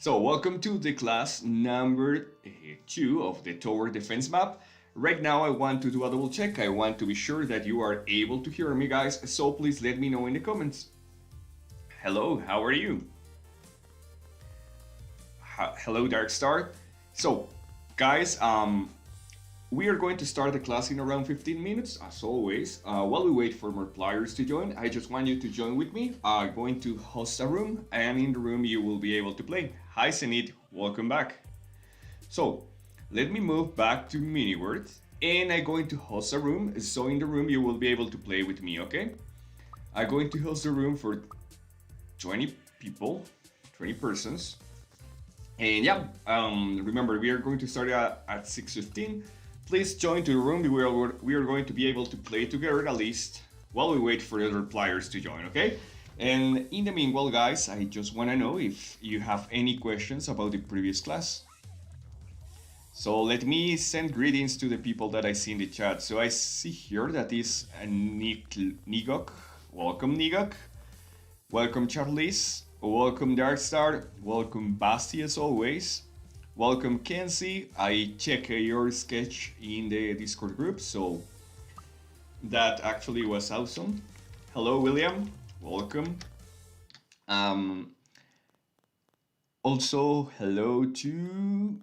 So welcome to the class number 2 of the tower defense map. Right now I want to do a double check. I want to be sure that you are able to hear me, guys, so please let me know in the comments. Hello, how are you? Hello, Darkstar. So guys, we are going to start the class in around 15 minutes, as always. While we wait for more players to join, I just want you to join with me. I'm going to host a room, and in the room you will be able to play. Hi Zenith, welcome back. So, let me move back to MiniWorld, and I'm going to host a room, so in the room you will be able to play with me, okay? I'm going to host a room for 20 people, 20 persons. And yeah, remember, we are going to start at 6:15. Please join to the room. We are going to be able to play together at least while we wait for other players to join, okay? And in the meanwhile, guys, I just want to know if you have any questions about the previous class. So let me send greetings to the people that I see in the chat. So I see here that is Nigok. Welcome, Nigok. Welcome, Charlize. Welcome, Darkstar. Welcome, Basti, as always. Welcome, Kenzie. I check your sketch in the Discord group, so that actually was awesome. Hello, William. Welcome. Also, hello to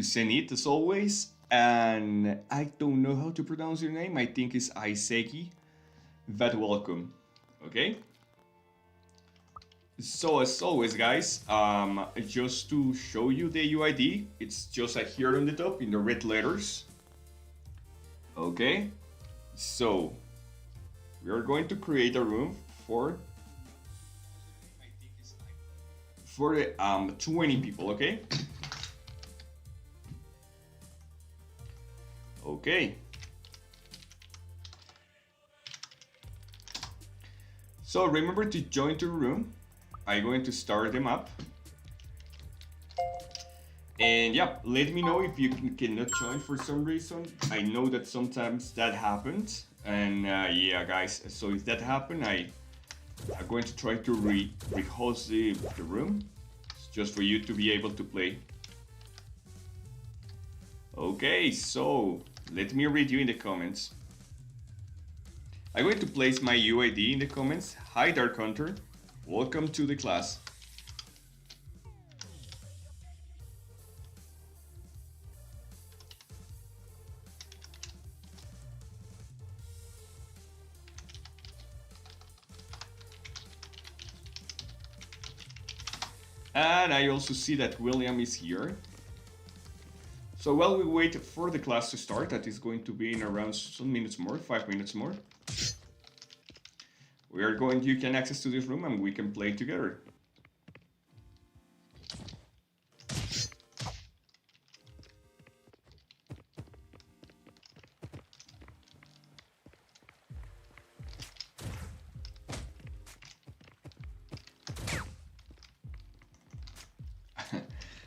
Zenith, as always. And I don't know how to pronounce your name. I think it's Iseki. But welcome. Okay. So as always, guys, just to show you the UID, it's just here on the top in the red letters. Okay, so we are going to create a room for the 20 people. Okay. Okay. So remember to join the room. I'm going to start them up. And yeah, let me know if you cannot join for some reason. I know that sometimes that happens. And yeah, guys, so if that happens, I'm going to try to rehost the room just for you to be able to play. Okay, so let me read you in the comments. I'm going to place my UID in the comments. Hi, Dark Hunter. Welcome to the class. And I also see that William is here. So while we wait for the class to start, that is going to be in around some minutes more, 5 minutes more. You can access to this room and we can play together.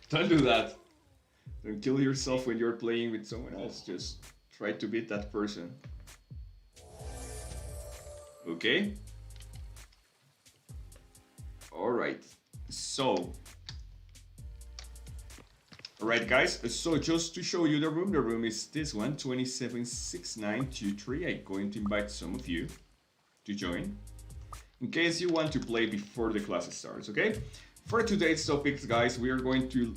Don't do that. Don't kill yourself when you're playing with someone else. Just try to beat that person. Okay. Alright, so alright, guys, so just to show you the room is this one, 276923. I'm going to invite some of you to join in case you want to play before the class starts. Okay, for today's topics, guys, we are going to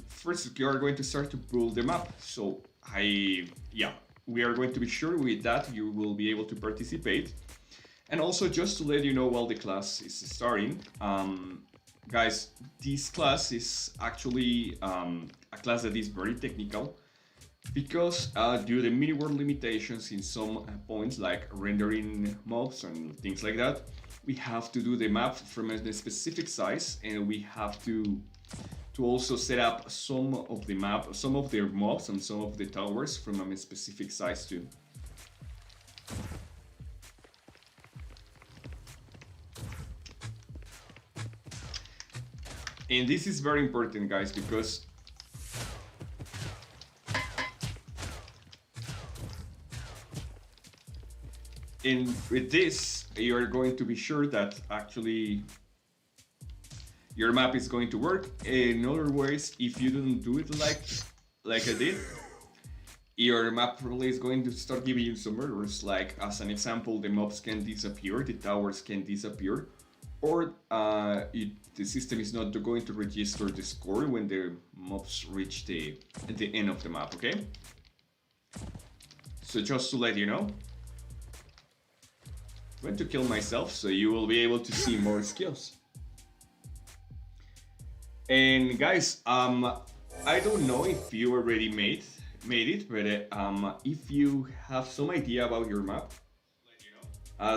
start to build them up. So we are going to be sure with that you will be able to participate. And also, just to let you know while the class is starting, guys, this class is actually a class that is very technical because due to mini world limitations in some points like rendering mobs and things like that, we have to do the map from a specific size, and we have to also set up some of the mobs and some of the towers from a specific size too. And this is very important, guys, because with this, you are going to be sure that actually your map is going to work. In other words, if you don't do it like I did, your map probably is going to start giving you some errors. Like as an example, the mobs can disappear, the towers can disappear, or the system is not going to register the score when the mobs reach the end of the map. Okay. So just to let you know, I'm going to kill myself so you will be able to see more skills. And guys, I don't know if you already made it, but if you have some idea about your map, I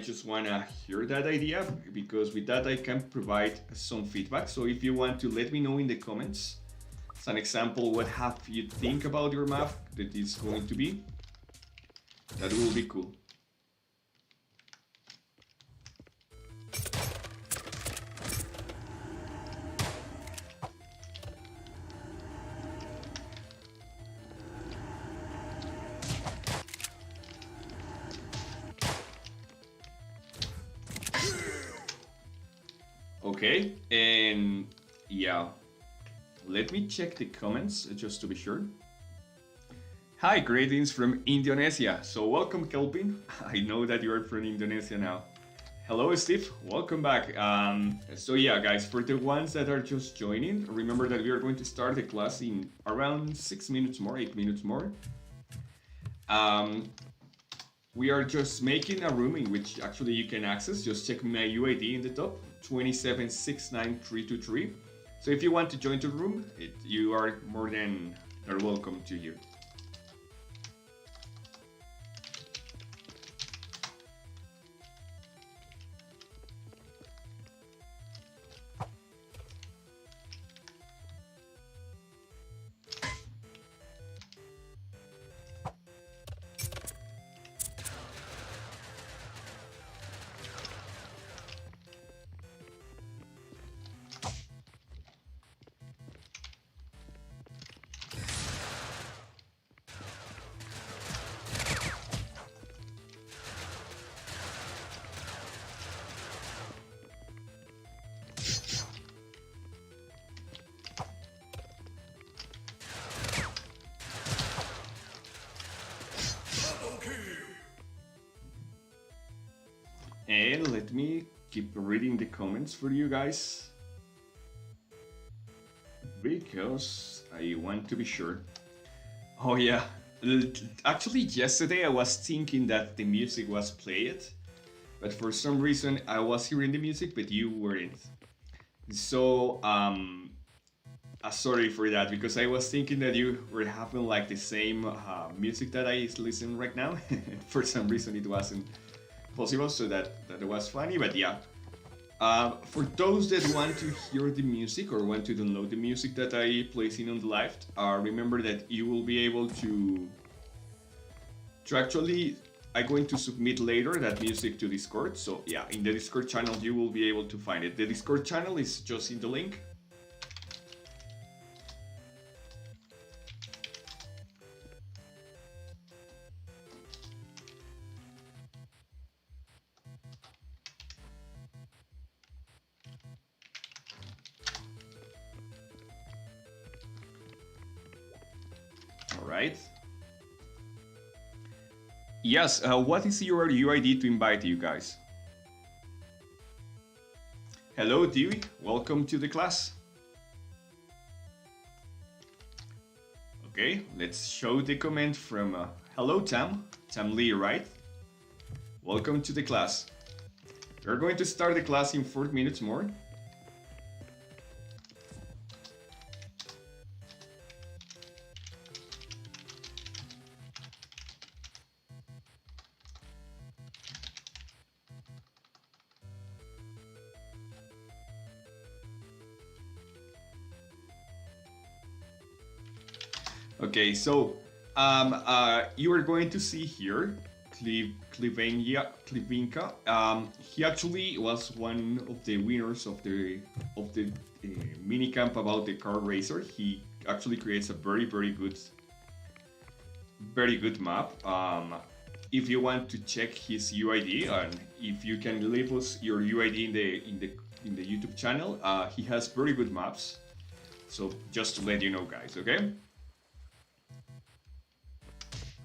just wanna hear that idea, because with that I can provide some feedback. So if you want to let me know in the comments, as an example, what have you think about your map that is going to be, that will be cool. Okay, and yeah, let me check the comments just to be sure. Hi, greetings from Indonesia. So welcome, Kelvin. I know that you are from Indonesia now. Hello, Steve. Welcome back. So yeah, guys, for the ones that are just joining, remember that we are going to start the class in around 6 minutes more, 8 minutes more. We are just making a room in which actually you can access. Just check my UID in the top, 2769323. So if you want to join the room, you are more than welcome to here. And let me keep reading the comments for you guys, because I want to be sure. Oh yeah, actually yesterday I was thinking that the music was played, but for some reason I was hearing the music but you weren't. So sorry for that, because I was thinking that you were having like the same music that I listen right now. For some reason it wasn't possible, so that was funny. But yeah, for those that want to hear the music or want to download the music that I place in on the live, remember that you will be able to actually, I'm going to submit later that music to Discord. So yeah, in the Discord channel you will be able to find it. The Discord channel is just in the link. Right. Yes, what is your UID to invite you guys? Hello, Dewey. Welcome to the class. Okay, let's show the comment from hello, Tam Lee, right? Welcome to the class. We're going to start the class in 4 minutes more. Okay, so you are going to see here Klivenka. He actually was one of the winners of the MiniCamp about the car racer. He actually creates a very good map. If you want to check his UID, and if you can leave us your UID in the YouTube channel. He has very good maps. So just to let you know, guys, okay?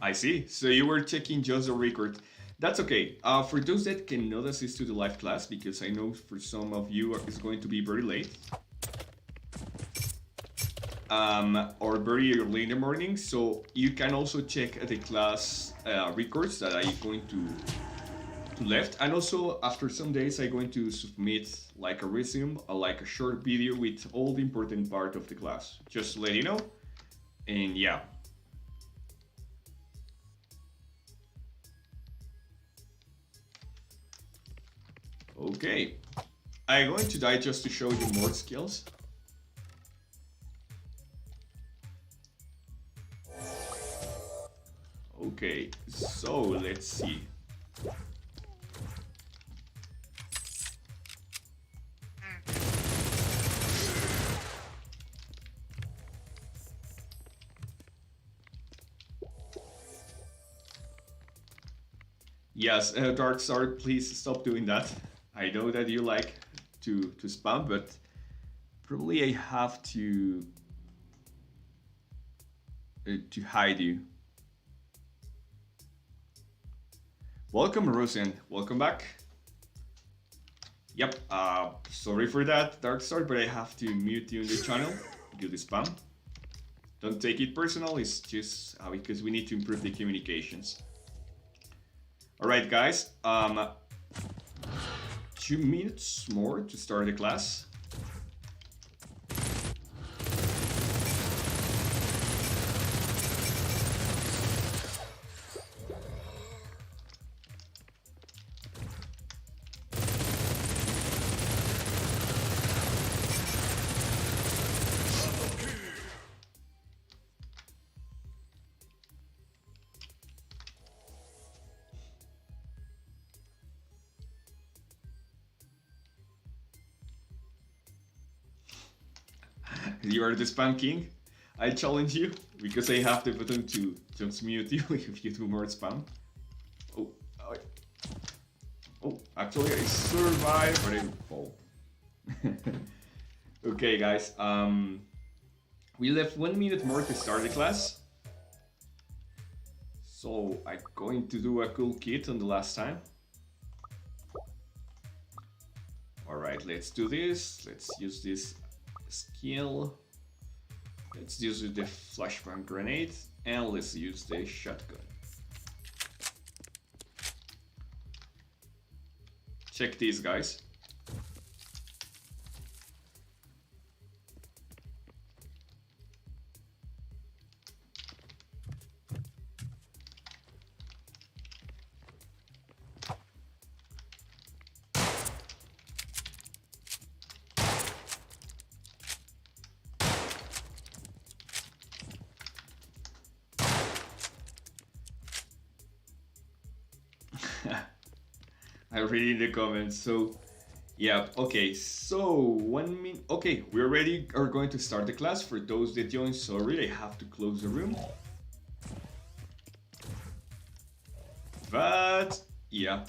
I see. So you were checking just the record. That's okay. For those that cannot assist to the live class, because I know for some of you it's going to be very late, or very early in the morning, so you can also check the class records that I'm going to left, and also after some days I'm going to submit like a resume, like a short video with all the important part of the class, just to let you know. And yeah. Okay, I'm going to die just to show you more skills. Okay, so let's see. Yes, Dark Star, please stop doing that. I know that you like to spam, but probably I have to hide you. Welcome, Rosian. Welcome back. Yep, sorry for that, Darkstar, but I have to mute you in the channel. Do the spam. Don't take it personal, it's just because we need to improve the communications. Alright, guys. 2 minutes more to start the class. You are the spam king. I challenge you because I have the button to just mute you if you do more spam. Oh, actually I survived, but I fall. Okay, guys. We left 1 minute more to start the class. So I'm going to do a cool kit on the last time. Alright, let's do this. Let's use this skill. Let's use the flashbang grenade and let's use the shotgun. Check these, guys. I read in the comments. So yeah, okay, so 1 minute. Okay, we already are going to start the class. For those that joined, sorry, I have to close the room. But yeah.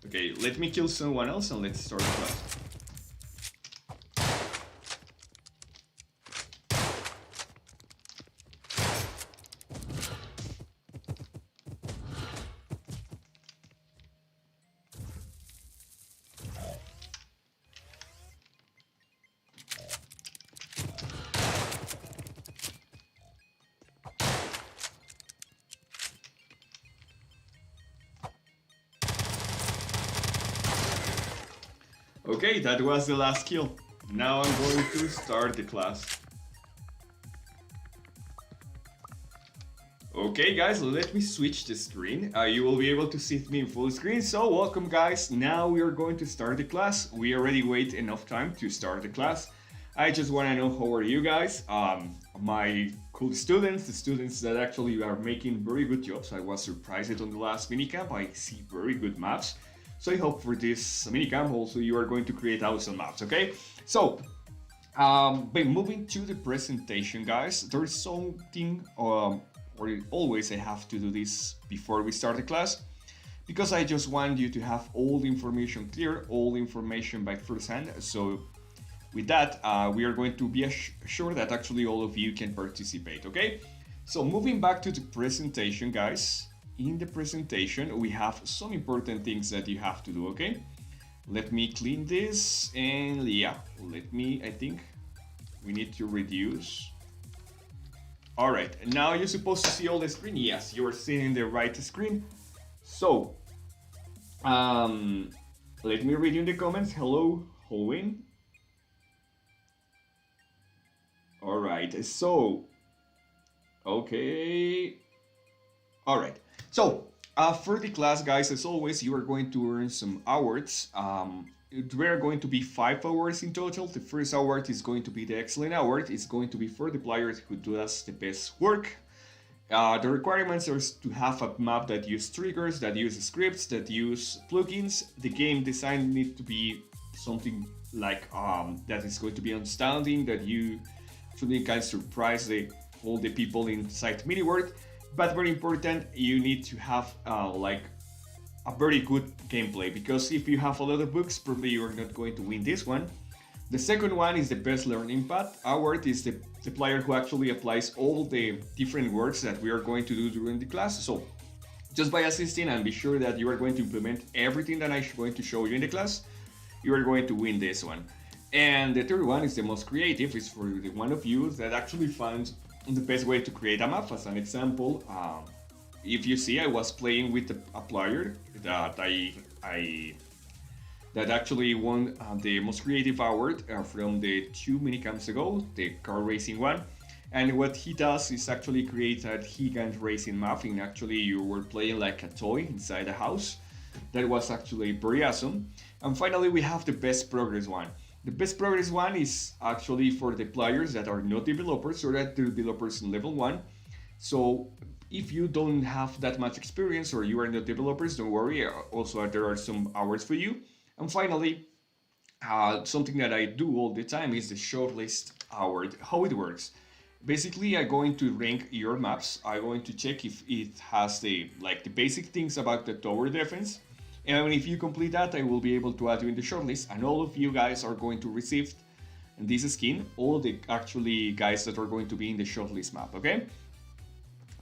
Okay, let me kill someone else and let's start the class. Okay, that was the last kill. Now I'm going to start the class. Okay guys, let me switch the screen. You will be able to see me in full screen. So welcome guys, now we are going to start the class. We already wait enough time to start the class. I just want to know how are you guys. My cool students, the students that actually are making very good jobs. I was surprised on the last minicamp, I see very good maps. So I hope for this minicamp also you are going to create awesome maps, okay? So, by moving to the presentation, guys, there's something, or always I have to do this before we start the class, because I just want you to have all the information clear, all the information by first hand. So with that, we are going to be sure that actually all of you can participate, okay? So moving back to the presentation, guys. In the presentation, we have some important things that you have to do, okay? Let me clean this, and yeah, I think we need to reduce. All right, now you're supposed to see all the screen. Yes, you are seeing the right screen. So, let me read in the comments. Hello, Owen. All right, so, okay. All right, so for the class, guys, as always, you are going to earn some awards. There are going to be 5 awards in total. The first award is going to be the Excellent Award. It's going to be for the players who does the best work. The requirements are to have a map that use triggers, that use scripts, that use plugins. The game design needs to be something like that is going to be outstanding, that you actually can surprise all the people inside MiniWorld. But very important, you need to have like a very good gameplay, because if you have a lot of books, probably you are not going to win this one. The second one is the best learning path. Award is the player who actually applies all the different works that we are going to do during the class. So just by assisting and be sure that you are going to implement everything that I'm going to show you in the class, you are going to win this one. And the third one is the most creative. It's for the one of you that actually found the best way to create a map. As an example, if you see, I was playing with a player that that actually won the most creative award from the 2 minicamps ago, the car racing one. And what he does is actually create a gigant racing map, and actually you were playing like a toy inside a house. That was actually very awesome. And finally, we have the best progress one. The best progress one is actually for the players that are not developers, or that developers in level 1. So if you don't have that much experience, or you are not developers, don't worry. Also, there are some hours for you. And finally, something that I do all the time is the shortlist award. How it works. Basically, I'm going to rank your maps. I'm going to check if it has the basic things about the tower defense. And if you complete that, I will be able to add you in the shortlist. And all of you guys are going to receive this skin. All the actually guys that are going to be in the shortlist map, okay?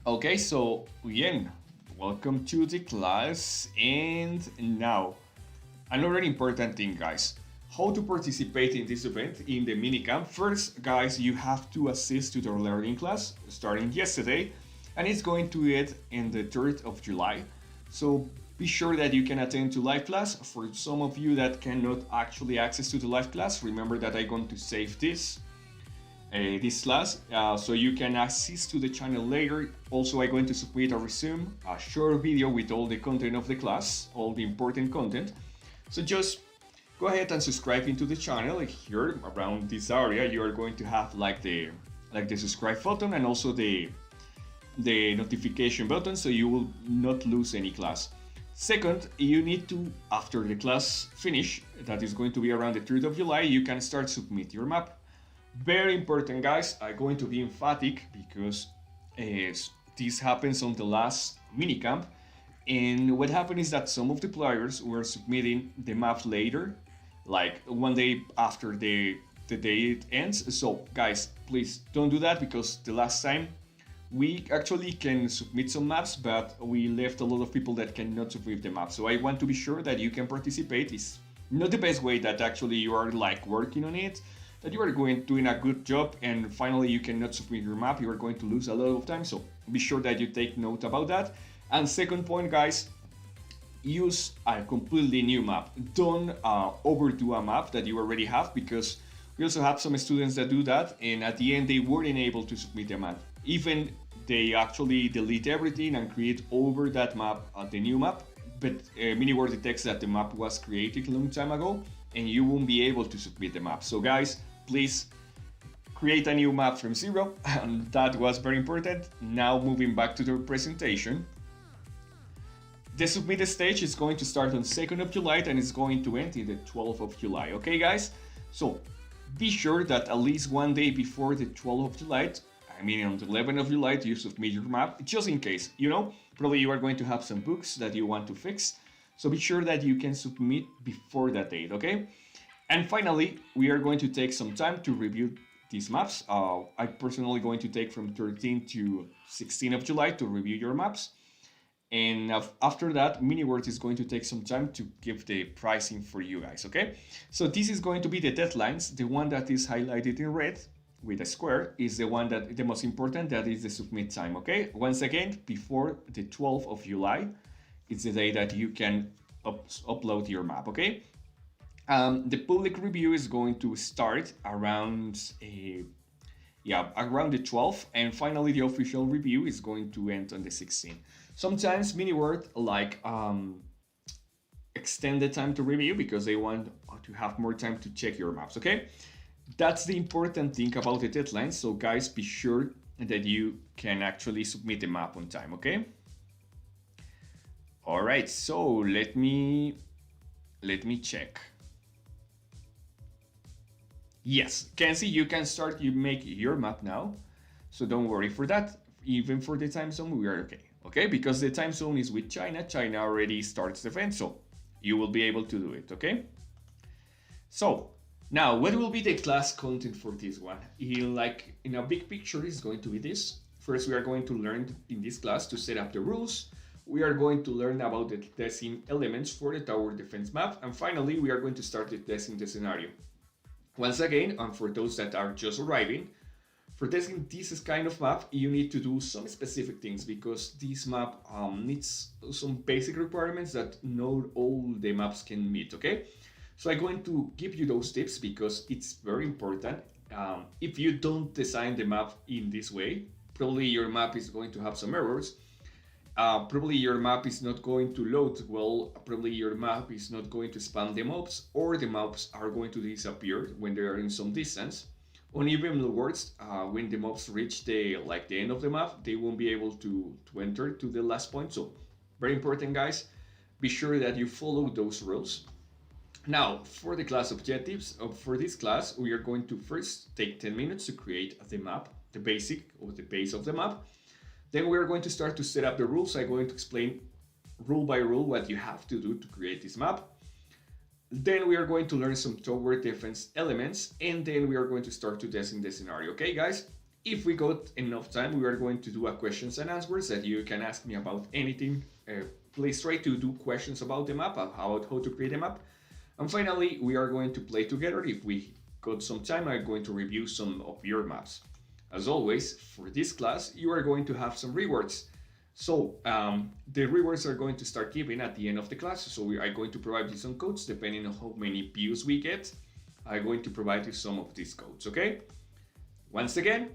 Okay, so again, welcome to the class. And now, another important thing, guys. How to participate in this event in the minicamp. First, guys, you have to assist to the learning class starting yesterday, and it's going to end in the 3rd of July. So be sure that you can attend to live class. For some of you that cannot actually access to the live class, remember that I'm going to save this class, so you can assist to the channel later. Also, I'm going to submit a resume, a short video with all the content of the class, all the important content. So just go ahead and subscribe into the channel. Like here around this area, you are going to have like the subscribe button, and also the notification button, so you will not lose any class. Second, you need to, after the class finish, that is going to be around the 3rd of July, you can start submit your map. Very important, guys. I'm going to be emphatic because this happens on the last minicamp. And what happened is that some of the players were submitting the map later, like one day after the day ends. So guys, please don't do that, because the last time we actually can submit some maps, but we left a lot of people that cannot submit the map. So I want to be sure that you can participate. It's not the best way that actually you are like working on it, that you are doing a good job, and finally you cannot submit your map. You are going to lose a lot of time. So be sure that you take note about that. And second point, guys, use a completely new map. Don't overdo a map that you already have, because we also have some students that do that, and at the end they weren't able to submit their map. Even they actually delete everything and create over that map the new map, but MiniWorld detects that the map was created a long time ago, and you won't be able to submit the map. So guys, please create a new map from zero, and that was very important. Now moving back to the presentation. The submit stage is going to start on 2nd of July and it's going to end in the 12th of July. Okay, guys? So be sure that at least one day before the 12th of July, I mean on the 11th of July, you submit your map, just in case, you know, probably you are going to have some bugs that you want to fix. So be sure that you can submit before that date, okay? And finally, we are going to take some time to review these maps. I personally going to take from 13 to 16 of July to review your maps. And after that, MiniWorld is going to take some time to give the pricing for you guys, okay? So this is going to be the deadlines. The one that is highlighted in red with a square is the one that the most important, that is the submit time, okay? Once again, before the 12th of July, it's the day that you can upload your map, okay? The public review is going to start around around the 12th, and finally the official review is going to end on the 16th. Sometimes MiniWorld extend the time to review because they want to have more time to check your maps, okay? That's the important thing about the deadline, so guys, be sure that you can actually submit the map on time, okay? All right, so let me check. Yes, Kenzie, you can start, you make your map now, so don't worry for that. Even for the time zone, we are okay. Okay, because the time zone is with China. China already starts the event, so you will be able to do it, okay? So, now, what will be the class content for this one? Like, in a big picture, is going to be this. First, we are going to learn in this class to set up the rules. We are going to learn about the testing elements for the tower defense map. And finally, we are going to start the testing the scenario. Once again, and for those that are just arriving, for testing this kind of map, you need to do some specific things because this map needs some basic requirements that not all the maps can meet, okay? So I'm going to give you those tips because it's very important. If you don't design the map in this way, probably your map is going to have some errors. Probably your map is not going to load well, probably your map is not going to spam the mobs, or the mobs are going to disappear when they are in some distance. Or even worse, when the mobs reach the end of the map, they won't be able to enter to the last point. So very important, guys, be sure that you follow those rules. Now, for the class objectives, for this class, we are going to first take 10 minutes to create the map, the basic or the base of the map. Then we are going to start to set up the rules. I'm going to explain rule by rule what you have to do to create this map. Then we are going to learn some tower defense elements, and then we are going to start to testing the scenario. Okay, guys? If we got enough time, we are going to do a questions and answers that you can ask me about anything. Please try to do questions about the map, about how to create a map. And finally, we are going to play together. If we got some time, I'm going to review some of your maps. As always, for this class, you are going to have some rewards. So the rewards are going to start giving at the end of the class. So we are going to provide you some codes depending on how many views we get. I'm going to provide you some of these codes, okay? Once again,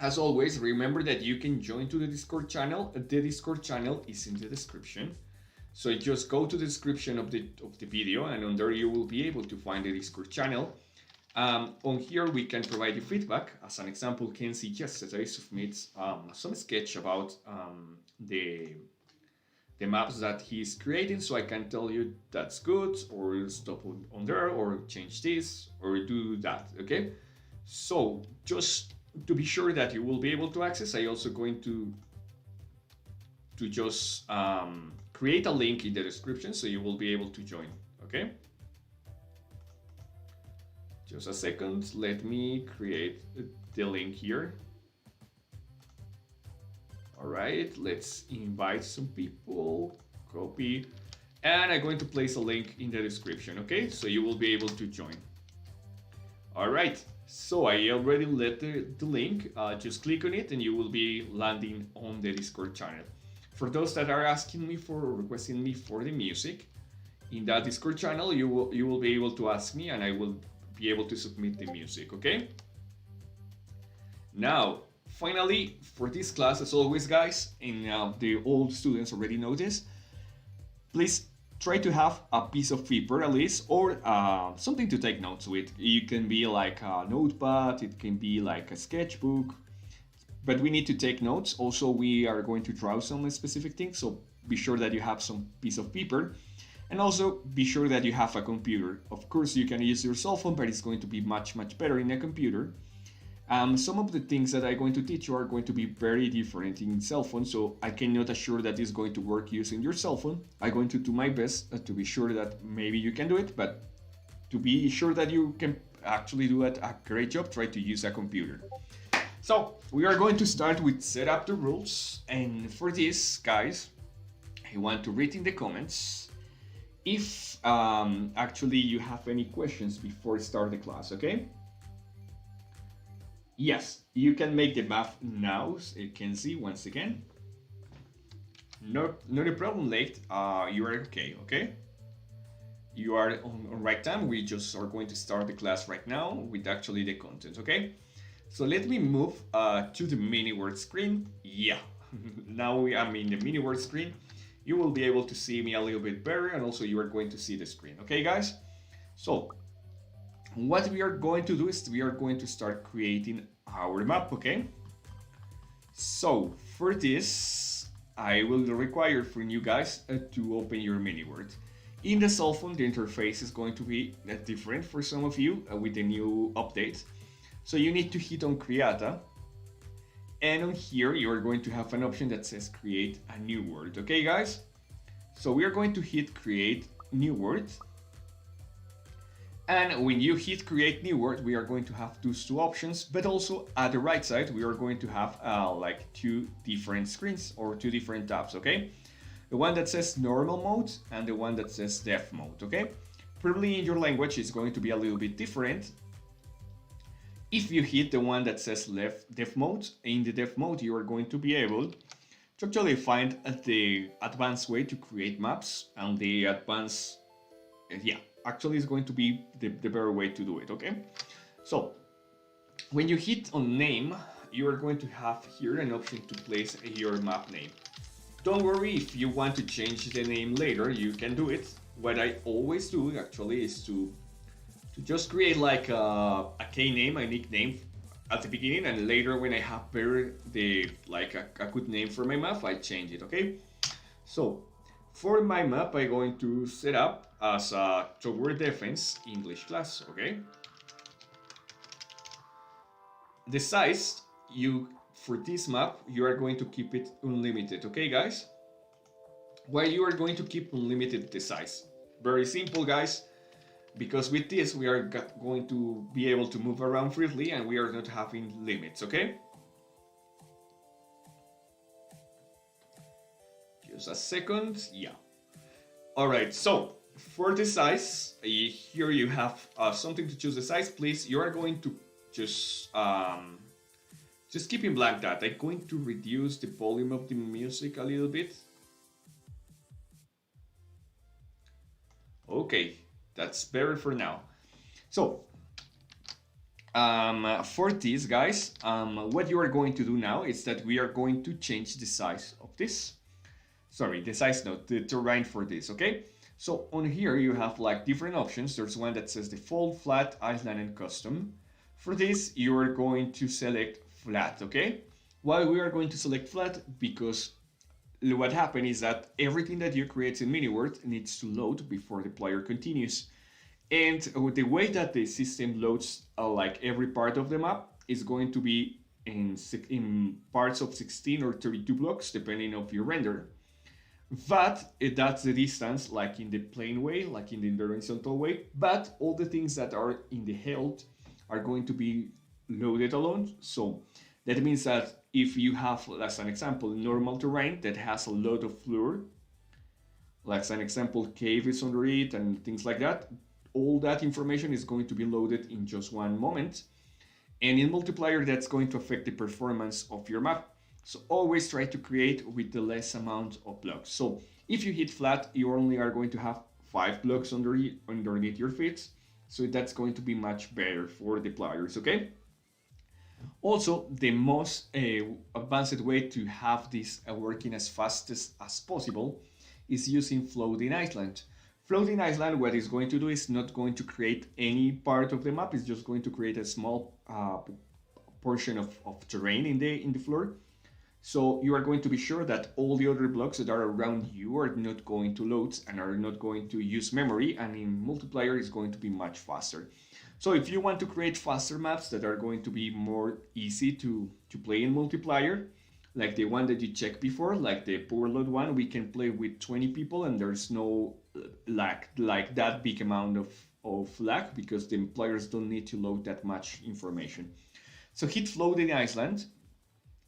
as always, remember that you can join to the Discord channel. The Discord channel is in the description. So just go to the description of the video, and on there you will be able to find the Discord channel. On here we can provide you feedback. As an example, Kenzie yesterday submits some sketch about the maps that he's creating, so I can tell you that's good, or stop on there, or change this, or do that, okay? So just to be sure that you will be able to access, I also going to just create a link in the description so you will be able to join, okay? Just a second, let me create the link here. All right, let's invite some people, copy, and I'm going to place a link in the description, okay? So you will be able to join. All right, so I already let the link, just click on it and you will be landing on the Discord channel. For those that are asking me for, or requesting me for the music, in that Discord channel, you will be able to ask me and I will be able to submit the music, okay? Now, finally, for this class, as always, guys, and the old students already know this, please try to have a piece of paper at least, or something to take notes with. It can be like a notepad, it can be like a sketchbook, but we need to take notes. Also, we are going to draw some specific things, so be sure that you have some piece of paper. And also be sure that you have a computer. Of course, you can use your cell phone, but it's going to be much, much better in a computer. Some of the things that I'm going to teach you are going to be very different in cell phone, so I cannot assure that it's going to work using your cell phone. I'm going to do my best to be sure that maybe you can do it, but to be sure that you can actually do it a great job, try to use a computer. So we are going to start with set up the rules, and for this, guys, I want to read in the comments if actually you have any questions before start the class, okay? Yes, you can make the math now, so you can see once again. Not a problem, late. You are okay, okay? You are on right time. We just are going to start the class right now with actually the content, okay? So let me move to the mini word screen. Yeah, now we am in the mini word screen. You will be able to see me a little bit better, and also you are going to see the screen, okay, guys? So what we are going to do is we are going to start creating our map, okay? So for this, I will require from you guys to open your mini word. In the cell phone, the interface is going to be different for some of you with the new update. So you need to hit on Creata, and on here you are going to have an option that says create a new word, okay, guys? So we are going to hit create new word. And when you hit create new word, we are going to have those two options, but also at the right side, we are going to have like two different screens or two different tabs, okay? The one that says normal mode and the one that says dev mode, okay? Probably in your language, it's going to be a little bit different. If you hit the one that says dev mode, in the dev mode, you are going to be able to actually find the advanced way to create maps, and the advanced, yeah, actually is going to be the better way to do it, okay? So when you hit on name, you are going to have here an option to place your map name. Don't worry, if you want to change the name later, you can do it. What I always do actually is to just create like a K name, a nickname at the beginning, and later when I have better like a good name for my map, I change it, okay? So for my map, I'm going to set up as a tower defense English class, okay? The size, for this map, you are going to keep it unlimited, okay, guys? Why you are going to keep unlimited the size? Very simple, guys, because with this, we are going to be able to move around freely and we are not having limits, okay? Just a second, yeah. All right, so for the size, here you have something to choose the size, please. You are going to just keep in blank that. I'm going to reduce the volume of the music a little bit. Okay, that's better for now. So, for this, guys, what you are going to do now is that we are going to change the size of this. Sorry, the size, no, the terrain for this, okay? So on here you have like different options. There's one that says default, flat, island, and custom. For this, you are going to select flat, okay? Why we are going to select flat? Because what happened is that everything that you create in MiniWord needs to load before the player continues. And the way that the system loads like every part of the map is going to be in parts of 16 or 32 blocks, depending on your render. But that's the distance, like in the plane way, like in the horizontal way. But all the things that are in the health are going to be loaded alone. So that means that if you have, as an example, normal terrain that has a lot of floor, like as an example, cave is under it and things like that, all that information is going to be loaded in just one moment. And in multiplayer, that's going to affect the performance of your map. So always try to create with the less amount of blocks. So if you hit flat, you only are going to have 5 blocks underneath your feet. So that's going to be much better for the players, okay? Also, the most advanced way to have this working as fast as possible is using floating island. Floating island, what it's going to do is not going to create any part of the map. It's just going to create a small portion of terrain in the floor. So you are going to be sure that all the other blocks that are around you are not going to load and are not going to use memory, and in multiplayer is going to be much faster. So if you want to create faster maps that are going to be more easy to play in multiplayer, like the one that you checked before, like the power load one, we can play with 20 people and there's no lag, like that big amount of lag, because the players don't need to load that much information. So hit floating island.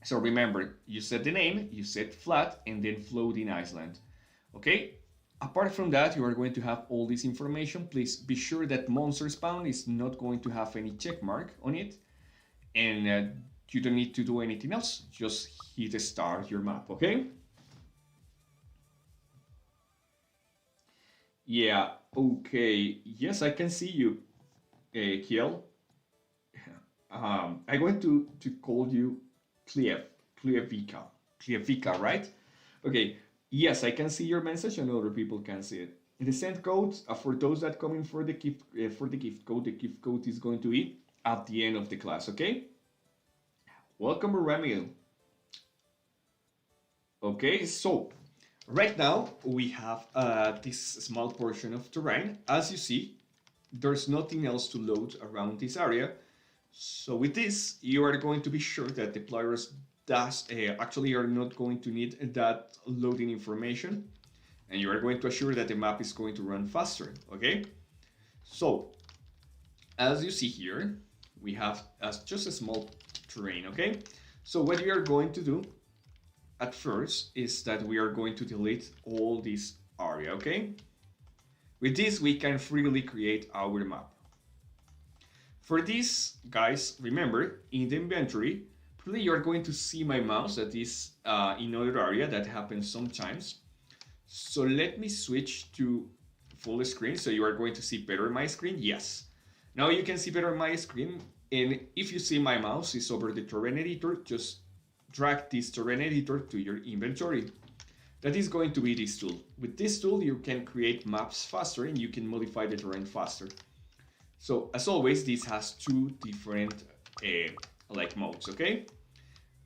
So remember, you set the name, you set flat, and then floating island. Okay? Apart from that, you are going to have all this information. Please be sure that monster spawn is not going to have any check mark on it. And you don't need to do anything else. Just hit start your map, okay? Yeah, okay. Yes, I can see you, Kiel. I'm going to call you Clevica, right? Okay, yes, I can see your message and other people can see it. The send code, for those that come in for the gift code is going to be at the end of the class, okay? Welcome, Ramil. Okay, so right now we have this small portion of terrain. As you see, there's nothing else to load around this area. So with this, you are going to be sure that the players actually are not going to need that loading information, and you are going to assure that the map is going to run faster, okay? So, as you see here, we have just a small terrain, okay? So what we are going to do at first is that we are going to delete all this area, okay? With this, we can freely create our map. For this, guys, remember, in the inventory, probably you're going to see my mouse that is in another area. That happens sometimes. So let me switch to full screen so you are going to see better my screen. Yes. Now you can see better my screen. And if you see my mouse is over the terrain editor, just drag this terrain editor to your inventory. That is going to be this tool. With this tool, you can create maps faster and you can modify the terrain faster. So as always, this has two different like modes, okay?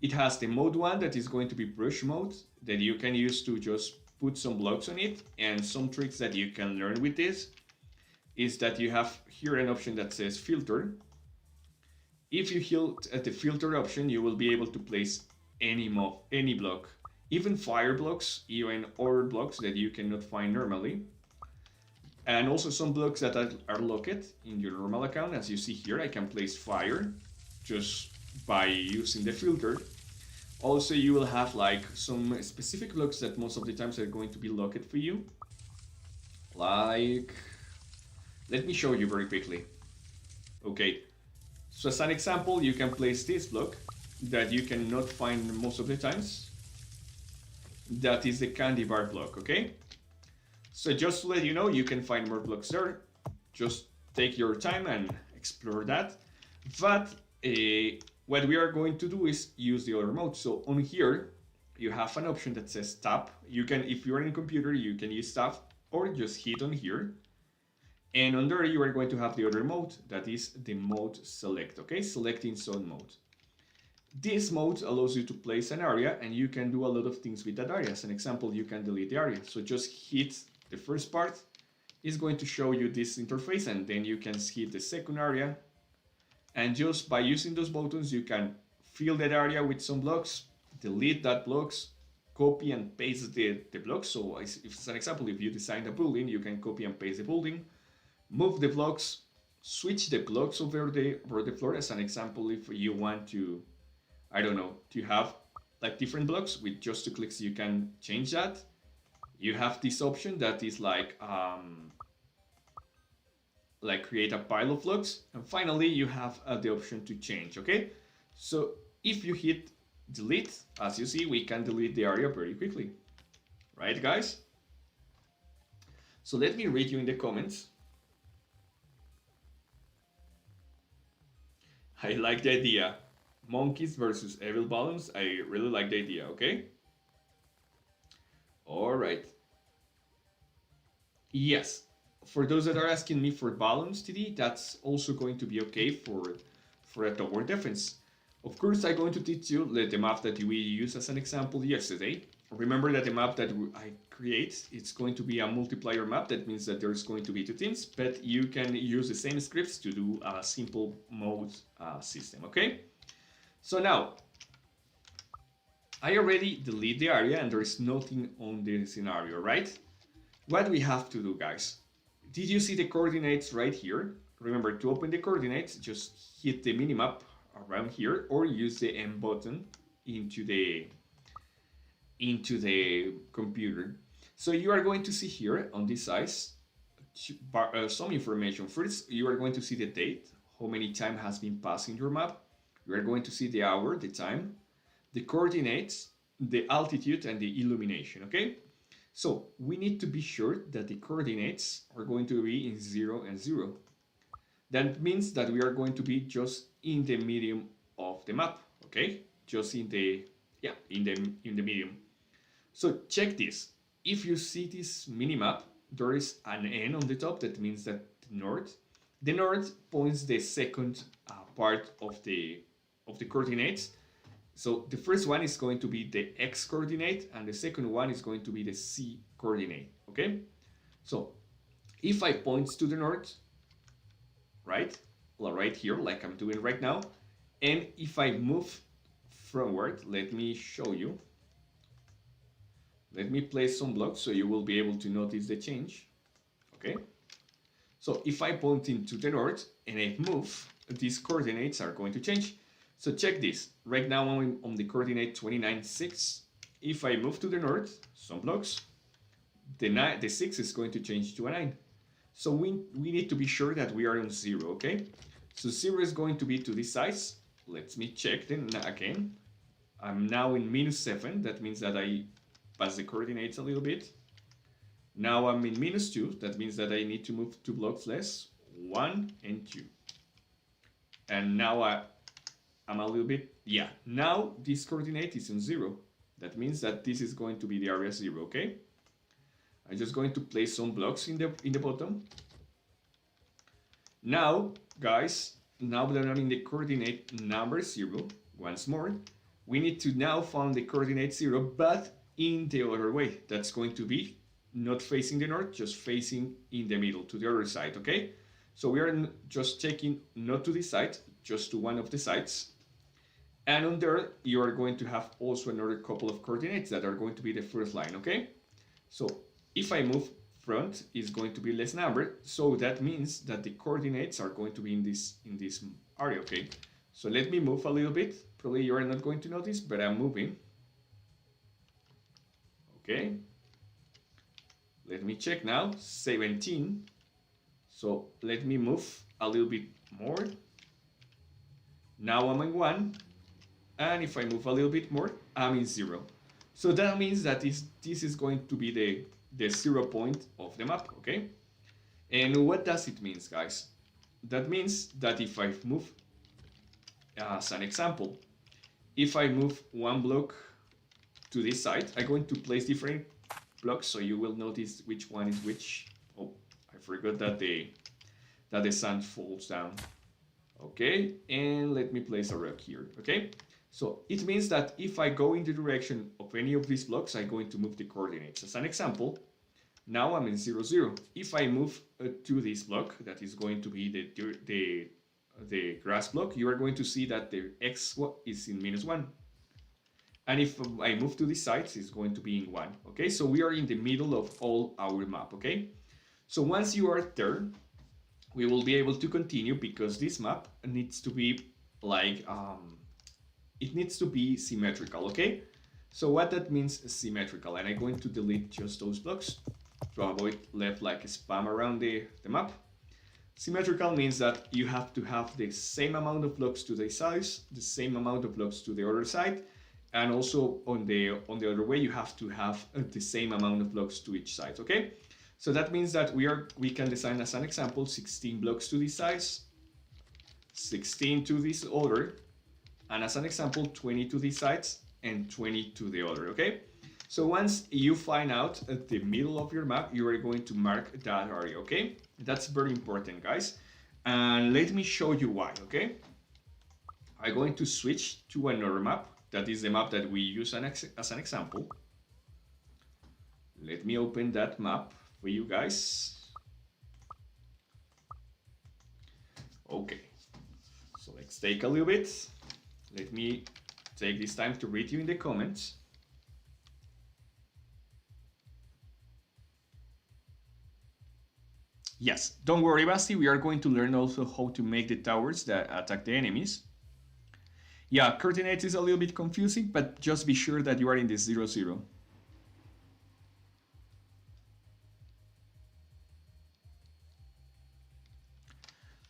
It has the mode 1 that is going to be brush mode that you can use to just put some blocks on it, and some tricks that you can learn with this is that you have here an option that says filter. If you hit at the filter option, you will be able to place any block, even fire blocks, even other blocks that you cannot find normally. And also some blocks that are locked in your normal account. As you see here, I can place fire just by using the filter. Also, you will have like some specific blocks that most of the times are going to be locked for you. Like, let me show you very quickly. Okay, so as an example, you can place this block that you cannot find most of the times. That is the candy bar block, okay? So just to let you know, you can find more blocks there. Just take your time and explore that. But what we are going to do is use the other mode. So on here, you have an option that says tab. You can, if you're in a computer, you can use tab or just hit on here. And on there, you are going to have the other mode, that is the mode select, okay? Selecting zone mode. This mode allows you to place an area and you can do a lot of things with that area. As an example, you can delete the area. So just hit the first part, is going to show you this interface, and then you can hit the second area. And just by using those buttons, you can fill that area with some blocks, delete that blocks, copy and paste the blocks. So if as an example, if you designed a building, you can copy and paste the building, move the blocks, switch the blocks over the floor. As an example, if you want to, I don't know, to have like different blocks with just 2 clicks, you can change that. You have this option that is like create a pile of blocks. And finally, you have the option to change, okay? So if you hit delete, as you see, we can delete the area very quickly. Right, guys? So let me read you in the comments. I like the idea. Monkeys versus evil balloons. I really like the idea, okay? All right. Yes, for those that are asking me for balloons today, that's also going to be okay for a tower defense. Of course, I'm going to teach you the map that we used as an example yesterday. Remember that the map that I create, it's going to be a multiplayer map. That means that there's going to be two teams, but you can use the same scripts to do a simple mode system, okay? So now, I already delete the area and there is nothing on the scenario, right? What we have to do, guys? Did you see the coordinates right here? Remember, to open the coordinates, just hit the minimap around here or use the M button into the computer. So you are going to see here on this side some information. First, you are going to see the date, how many time has been passed in your map. You are going to see the hour, the time, the coordinates, the altitude, and the illumination, okay? So we need to be sure that the coordinates are going to be in 0 and 0. That means that we are going to be just in the medium of the map, okay? Just in the medium. So check this. If you see this minimap, there is an N on the top. That means that the north points the second part of the coordinates. So the first one is going to be the X coordinate, and the second one is going to be the C coordinate, okay? So if I point to the north, right? Well, right here, like I'm doing right now, and if I move forward, let me show you. Let me place some blocks so you will be able to notice the change, okay? So if I point into the north and I move, these coordinates are going to change. So check this. Right now I'm on the coordinate 29.6. If I move to the north, some blocks, the 6 is going to change to a 9. So we need to be sure that we are on 0, okay? So 0 is going to be to this size. Let me check then again. I'm now in -7. That means that I pass the coordinates a little bit. Now I'm in -2. That means that I need to move 2 blocks less. 1 and 2. And now I'm a little bit, yeah. Now this coordinate is on 0. That means that this is going to be the area 0, okay? I'm just going to place some blocks in the bottom. Now, guys, now that I'm in the coordinate number 0, once more, we need to now find the coordinate 0, but in the other way. That's going to be not facing the north, just facing in the middle, to the other side, okay? So we are just checking not to this side, just to one of the sides. And on there, you are going to have also another couple of coordinates that are going to be the first line, okay? So if I move front, it's going to be less number. So that means that the coordinates are going to be in this area, okay? So let me move a little bit. Probably you are not going to notice, but I'm moving. Okay. Let me check now, 17. So let me move a little bit more. Now I'm in 1. And if I move a little bit more, I'm in 0. So that means that this is going to be the 0 point of the map, okay? And what does it mean, guys? That means that if I move, as an example, if I move 1 block to this side, I'm going to place different blocks so you will notice which one is which. Oh, I forgot that the sun falls down. Okay, and let me place a rock here, okay? So it means that if I go in the direction of any of these blocks, I'm going to move the coordinates. As an example, now I'm in 0, 0. If I move to this block, that is going to be the grass block, you are going to see that the x is in -1. And if I move to this side, it's going to be in 1. Okay, so we are in the middle of all our map. Okay, so once you are there, we will be able to continue because this map needs to be like it needs to be symmetrical. Okay, so what that means is symmetrical, and I'm going to delete just those blocks to avoid left like spam around the map. Symmetrical means that you have to have the same amount of blocks to the sides, the same amount of blocks to the other side, and also on the other way you have to have the same amount of blocks to each side. Okay, so that means that we can design, as an example, 16 blocks to this size, 16 to this other, and as an example 20 to these sides and 20 to the other. Okay, so once you find out at the middle of your map, you are going to mark that area. Okay, that's very important, guys, and let me show you why. Okay, I'm going to switch to another map. That is the map that we use as an example. Let me open that map for you guys. Okay, so let's take a little bit. Let me take this time to read you in the comments. Yes, don't worry, Basti. We are going to learn also how to make the towers that attack the enemies. Yeah, coordinates is a little bit confusing, but just be sure that you are in the 0-0.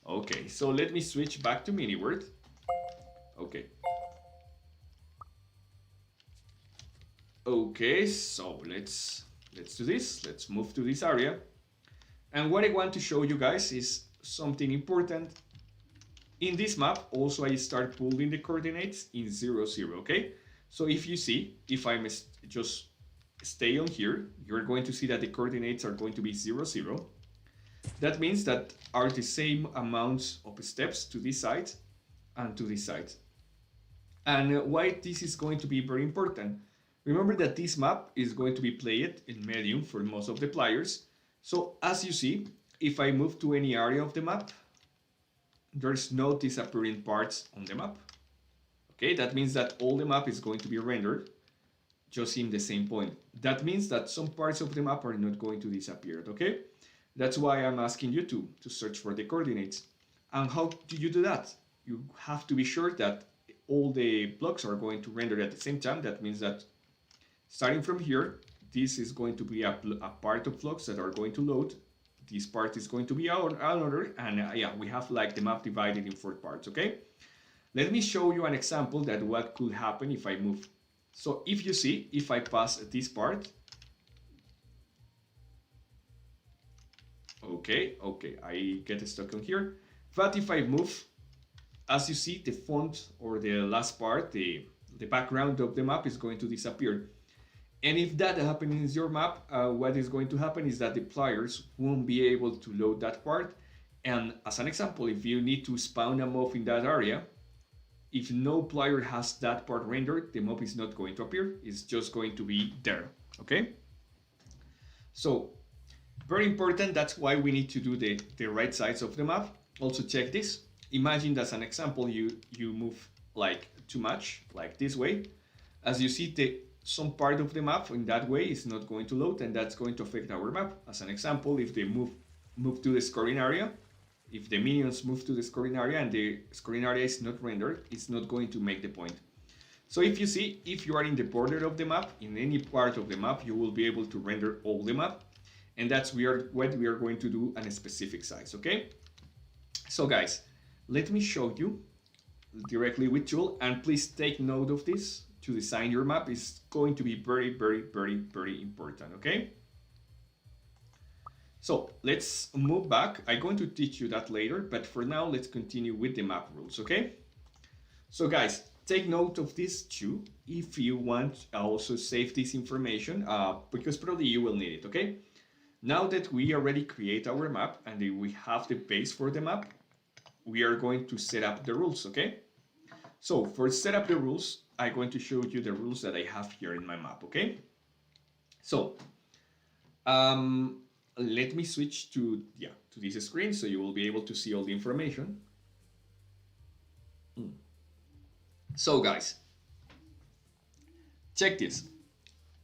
Okay, so let me switch back to MiniWord. Okay. Okay, so let's do this. Let's move to this area. And what I want to show you guys is something important. In this map, also I start pulling the coordinates in 0-0, okay? So if you see, if I just stay on here, you're going to see that the coordinates are going to be 0-0. That means that are the same amounts of steps to this side and to this side. And why this is going to be very important. Remember that this map is going to be played in medium for most of the players. So as you see, if I move to any area of the map, there's no disappearing parts on the map. Okay, that means that all the map is going to be rendered just in the same point. That means that some parts of the map are not going to disappear, okay? That's why I'm asking you to search for the coordinates. And how do you do that? You have to be sure that all the blocks are going to render at the same time. That means that starting from here, this is going to be a part of blocks that are going to load. This part is going to be another, and yeah, we have like the map divided in 4 parts, okay? Let me show you an example that what could happen if I move. So if you see, if I pass this part, okay, I get stuck on here. But if I move, as you see, the font or the last part, the background of the map is going to disappear. And if that happens in your map, what is going to happen is that the players won't be able to load that part. And as an example, if you need to spawn a mob in that area, if no player has that part rendered, the mob is not going to appear. It's just going to be there, okay? So, very important, that's why we need to do the right sides of the map. Also check this. Imagine that as an example, you move like too much, like this way. As you see, some part of the map in that way is not going to load, and that's going to affect our map. As an example, if they move to the scoring area, if the minions move to the scoring area and the scoring area is not rendered, it's not going to make the point. So if you see, if you are in the border of the map, in any part of the map, you will be able to render all the map. And that's what we are going to do on a specific size, okay? So guys, let me show you directly with tool, and please take note of this. To design your map is going to be very, very, very, very important, okay? So let's move back. I'm going to teach you that later, but for now, let's continue with the map rules, okay? So guys, take note of this too, if you want also save this information, because probably you will need it, okay? Now that we already create our map and we have the base for the map, we are going to set up the rules, okay? So for set up the rules, I'm going to show you the rules that I have here in my map, okay? So, let me switch to this screen so you will be able to see all the information. So guys, check this.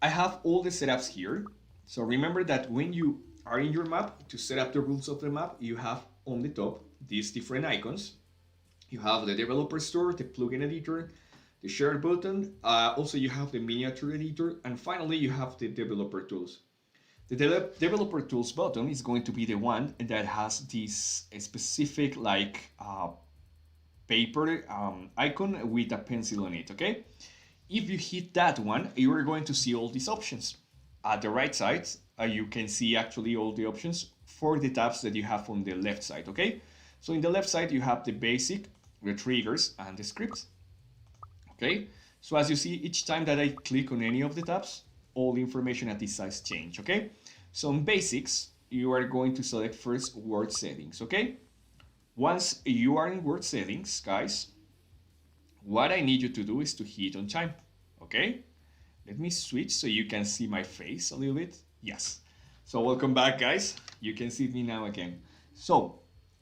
I have all the setups here. So remember that when you are in your map, to set up the rules of the map, you have on the top these different icons. You have the developer store, the plugin editor, the share button, also you have the miniature editor, and finally you have the developer tools. The developer tools button is going to be the one that has this specific like paper icon with a pencil on it, okay? If you hit that one, you are going to see all these options. At the right side, you can see actually all the options for the tabs that you have on the left side, okay? So in the left side, you have the basic, the triggers, and the scripts. Okay, so as you see, each time that I click on any of the tabs, all the information at this size change, okay? So in basics, you are going to select first word settings, okay? Once you are in word settings, guys, What I need you to do is to hit on time, okay? Let me switch so you can see my face a little bit. Yes. So welcome back, guys. You can see me now again. So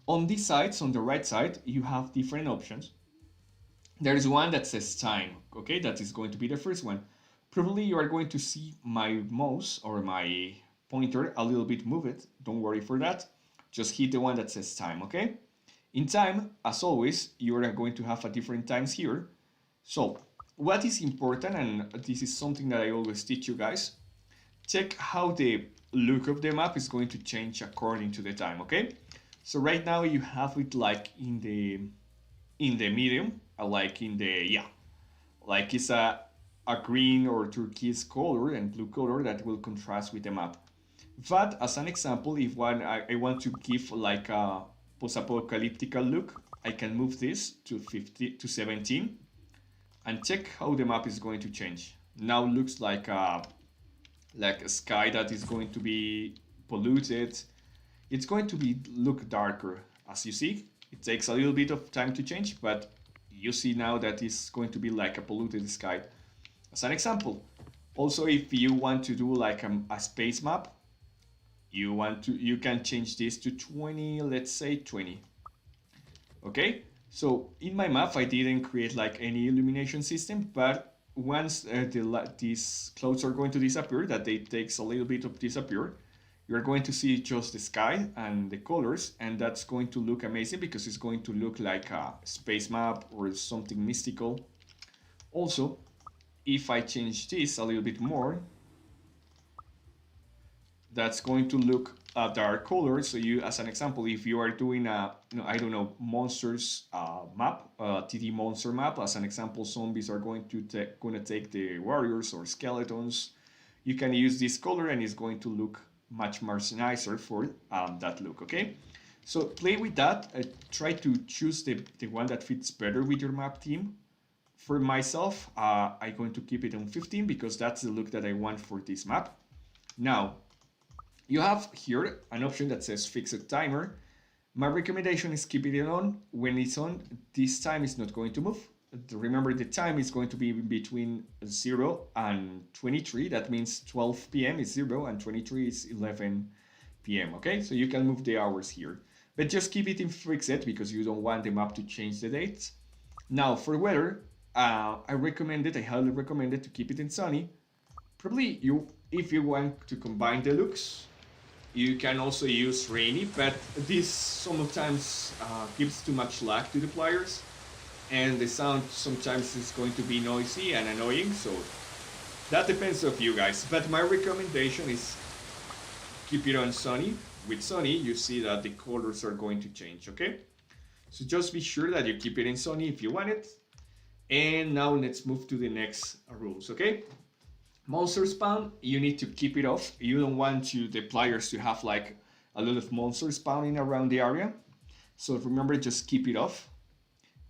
on these sides, on the right side, you have different options. There is one that says time, okay? That is going to be the first one. Probably you are going to see my mouse or my pointer a little bit moved. Don't worry for that. Just hit the one that says time, okay? In time, as always, you are going to have a different times here. So what is important, and this is something that I always teach you guys, check how the look of the map is going to change according to the time, okay? So right now you have it like in the medium, like in the, yeah, like it's a green or turquoise color and blue color that will contrast with the map. But as an example, if I want to give like a post-apocalyptic look, I can move this to 17 and check how the map is going to change. Now looks like a sky that is going to be polluted. It's going to be look darker, as you see. It takes a little bit of time to change, but you see now that it's going to be like a polluted sky. As an example, also if you want to do like a space map, you can change this to 20, let's say 20. Okay, so in my map I didn't create like any illumination system, but once these clouds are going to disappear, that they takes a little bit of disappear, you're going to see just the sky and the colors, and that's going to look amazing because it's going to look like a space map or something mystical. Also, if I change this a little bit more, that's going to look a dark color. So you, as an example, if you are doing a, I don't know, monsters map, 2D monster map, as an example, zombies are going to take the warriors or skeletons. You can use this color and it's going to look much more nicer for that look, okay? So play with that. Try to choose the one that fits better with your map theme. For myself, I'm going to keep it on 15 because that's the look that I want for this map. Now, you have here an option that says fixed timer. My recommendation is keep it on. When it's on, this time is not going to move. Remember, the time is going to be between 0 and 23. That means 12 p.m. is 0 and 23 is 11 p.m. Okay, so you can move the hours here. But just keep it in fixed because you don't want the map to change the dates. Now, for weather, I highly recommend it to keep it in sunny. Probably if you want to combine the looks, you can also use rainy, but this sometimes gives too much lag to the players, and the sound sometimes is going to be noisy and annoying, so that depends of you guys. But my recommendation is keep it on sunny. With sunny, you see that the colors are going to change, okay? So just be sure that you keep it in sunny if you want it. And now let's move to the next rules, okay? Monster spawn, you need to keep it off. You don't want the players to have like a lot of monsters spawning around the area. So remember, just keep it off.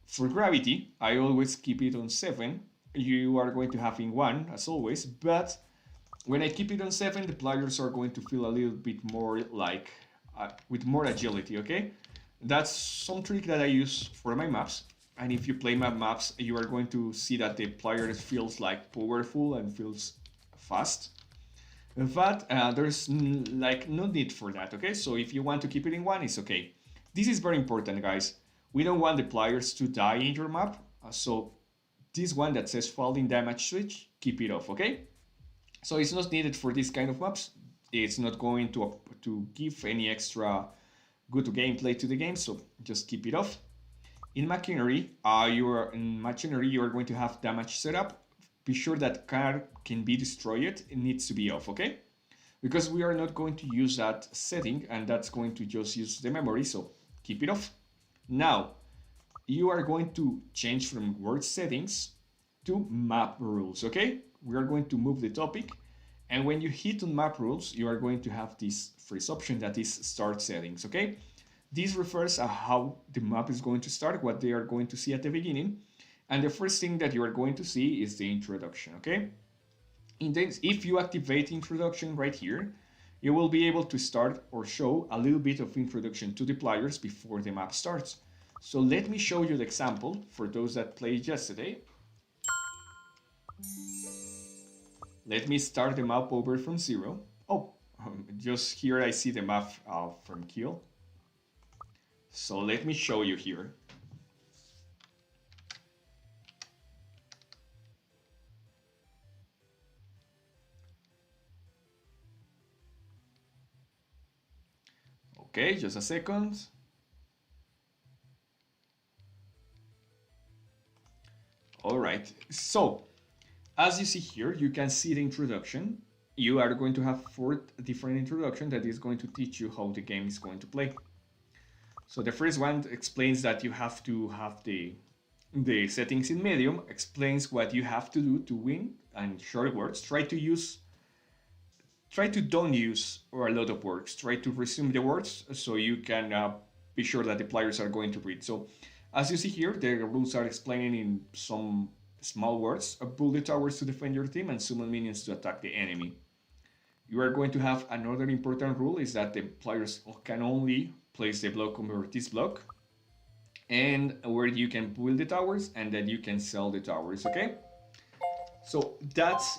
For gravity, I always keep it on 7. You are going to have in 1 as always, but when I keep it on 7, the players are going to feel a little bit more like with more agility, okay? That's some trick that I use for my maps. And if you play my maps, you are going to see that the player feels like powerful and feels fast. But there's like no need for that, okay? So if you want to keep it in 1, it's okay. This is very important, guys. We don't want the players to die in your map. So this one that says falling damage switch, keep it off, okay? So it's not needed for this kind of maps. It's not going to give any extra good gameplay to the game, so just keep it off. In machinery, you are going to have damage setup. Be sure that car can be destroyed. It needs to be off, okay? Because we are not going to use that setting, and that's going to just use the memory, so keep it off. Now, you are going to change from word settings to map rules, okay? We are going to move the topic, and when you hit on map rules, you are going to have this first option that is start settings, okay? This refers to how the map is going to start, what they are going to see at the beginning. And the first thing that you are going to see is the introduction, okay? If you activate introduction right here, you will be able to start or show a little bit of introduction to the players before the map starts. So let me show you the example for those that played yesterday. Let me start the map over from 0. Oh, just here I see the map from Kiel. So let me show you here. Okay, just a second. All right, so as you see here, you can see the introduction. You are going to have 4 different introductions that is going to teach you how the game is going to play. So the first one explains that you have to have the settings in medium, explains what you have to do to win, and short words. Try to don't use or a lot of words. Try to resume the words so you can be sure that the players are going to read. So as you see here, the rules are explained in some small words. Build the towers to defend your team and summon minions to attack the enemy. You are going to have another important rule is that the players can only place the block over this block, and where you can build the towers and then you can sell the towers, okay? So that's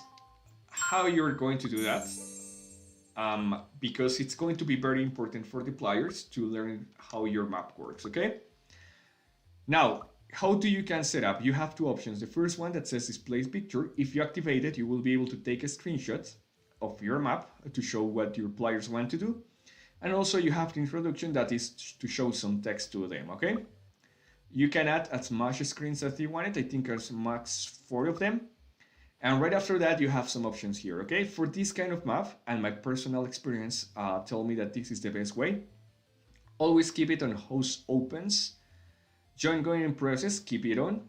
how you're going to do that, because it's going to be very important for the players to learn how your map works, okay? Now, how do you can set up? You have 2 options. The first one that says display picture. If you activate it, you will be able to take a screenshot of your map to show what your players want to do. And also you have the introduction that is to show some text to them, okay? You can add as much screens as you want it. I think there's max 4 of them. And right after that, you have some options here, okay? For this kind of map, and my personal experience tell me that this is the best way. Always keep it on host opens. Join going in process, keep it on.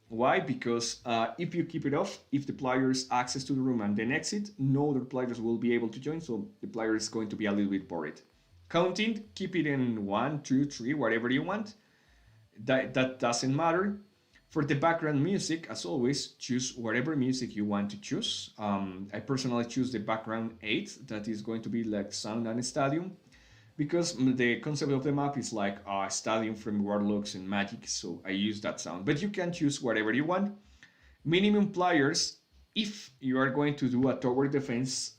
Why? Because if you keep it off, if the players access to the room and then exit, no other players will be able to join, so the player is going to be a little bit worried. Counting, keep it in 1, 2, 3, whatever you want. That doesn't matter. For the background music, as always, choose whatever music you want to choose. I personally choose the background 8, that is going to be like sound and stadium, because the concept of the map is like a stadium from Warlocks and Magic, so I use that sound. But you can choose whatever you want. Minimum players, if you are going to do a tower defense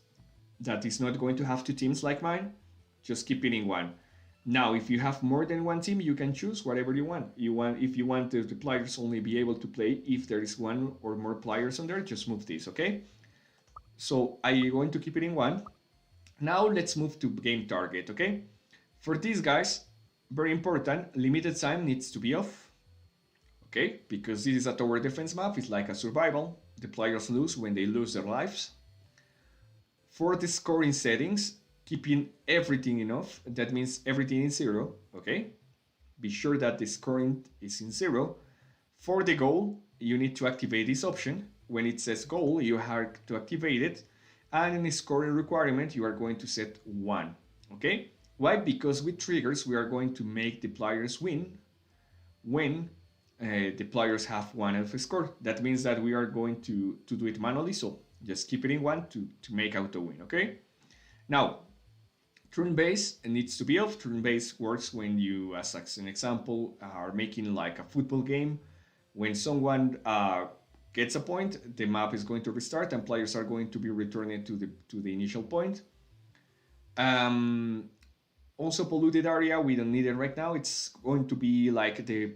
that is not going to have 2 teams like mine, just keep it in 1. Now, if you have more than 1 team, you can choose whatever you want. If you want the players only be able to play if there is 1 or more players on there, just move this, okay? So I'm going to keep it in 1. Now let's move to game target, okay? For these guys, very important, limited time needs to be off, okay? Because this is a tower defense map, it's like a survival. The players lose when they lose their lives. For the scoring settings, keeping everything in off, that means everything is 0, okay? Be sure that the scoring is in 0. For the goal, you need to activate this option. When it says goal, you have to activate it. And in the scoring requirement, you are going to set 1, okay? Why? Because with triggers, we are going to make the players win when the players have 1 alpha score. That means that we are going to do it manually, so just keep it in 1 to make out a win, okay? Now, turn base needs to be off. Turn base works when you, as an example, are making like a football game. When someone gets a point, the map is going to restart and players are going to be returning to the initial point. Also polluted area, we don't need it right now. It's going to be like the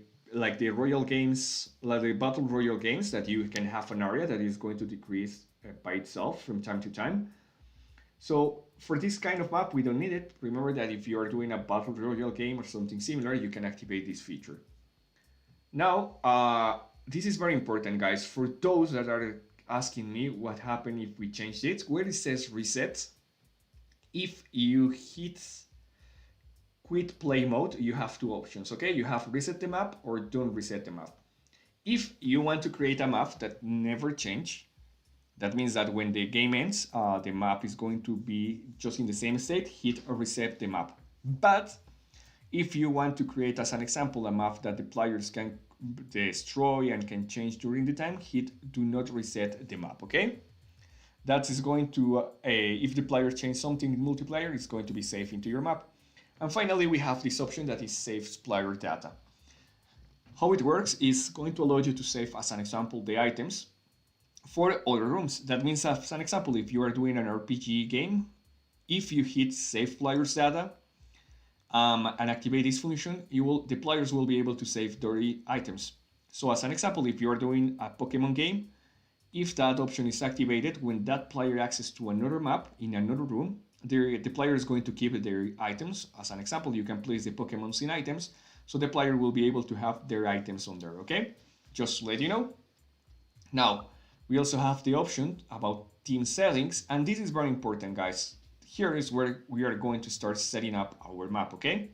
royal games, like the battle royal games, that you can have an area that is going to decrease by itself from time to time. So for this kind of map, we don't need it. Remember that if you are doing a battle royale game or something similar, you can activate this feature. Now, this is very important, guys. For those that are asking me what happened if we change it, where it says reset, if you hit quit play mode, you have 2 options, okay? You have reset the map or don't reset the map. If you want to create a map that never change, that means that when the game ends, the map is going to be just in the same state, hit or reset the map. But if you want to create, as an example, a map that the players can destroy and can change during the time, hit do not reset the map, okay? That is going to, if the player change something in multiplayer, it's going to be saved into your map. And finally, we have this option that is saves player data. How it works is going to allow you to save, as an example, the items for other rooms. That means, as an example, if you are doing an RPG game, if you hit save players data and activate this function, the players will be able to save their items. So as an example, if you are doing a Pokemon game, if that option is activated, when that player access to another map in another room, the player is going to keep their items. As an example, you can place the Pokemons in items, so the player will be able to have their items on there, okay? Just to let you know. Now, we also have the option about team settings, and this is very important, guys. Here is where we are going to start setting up our map, okay?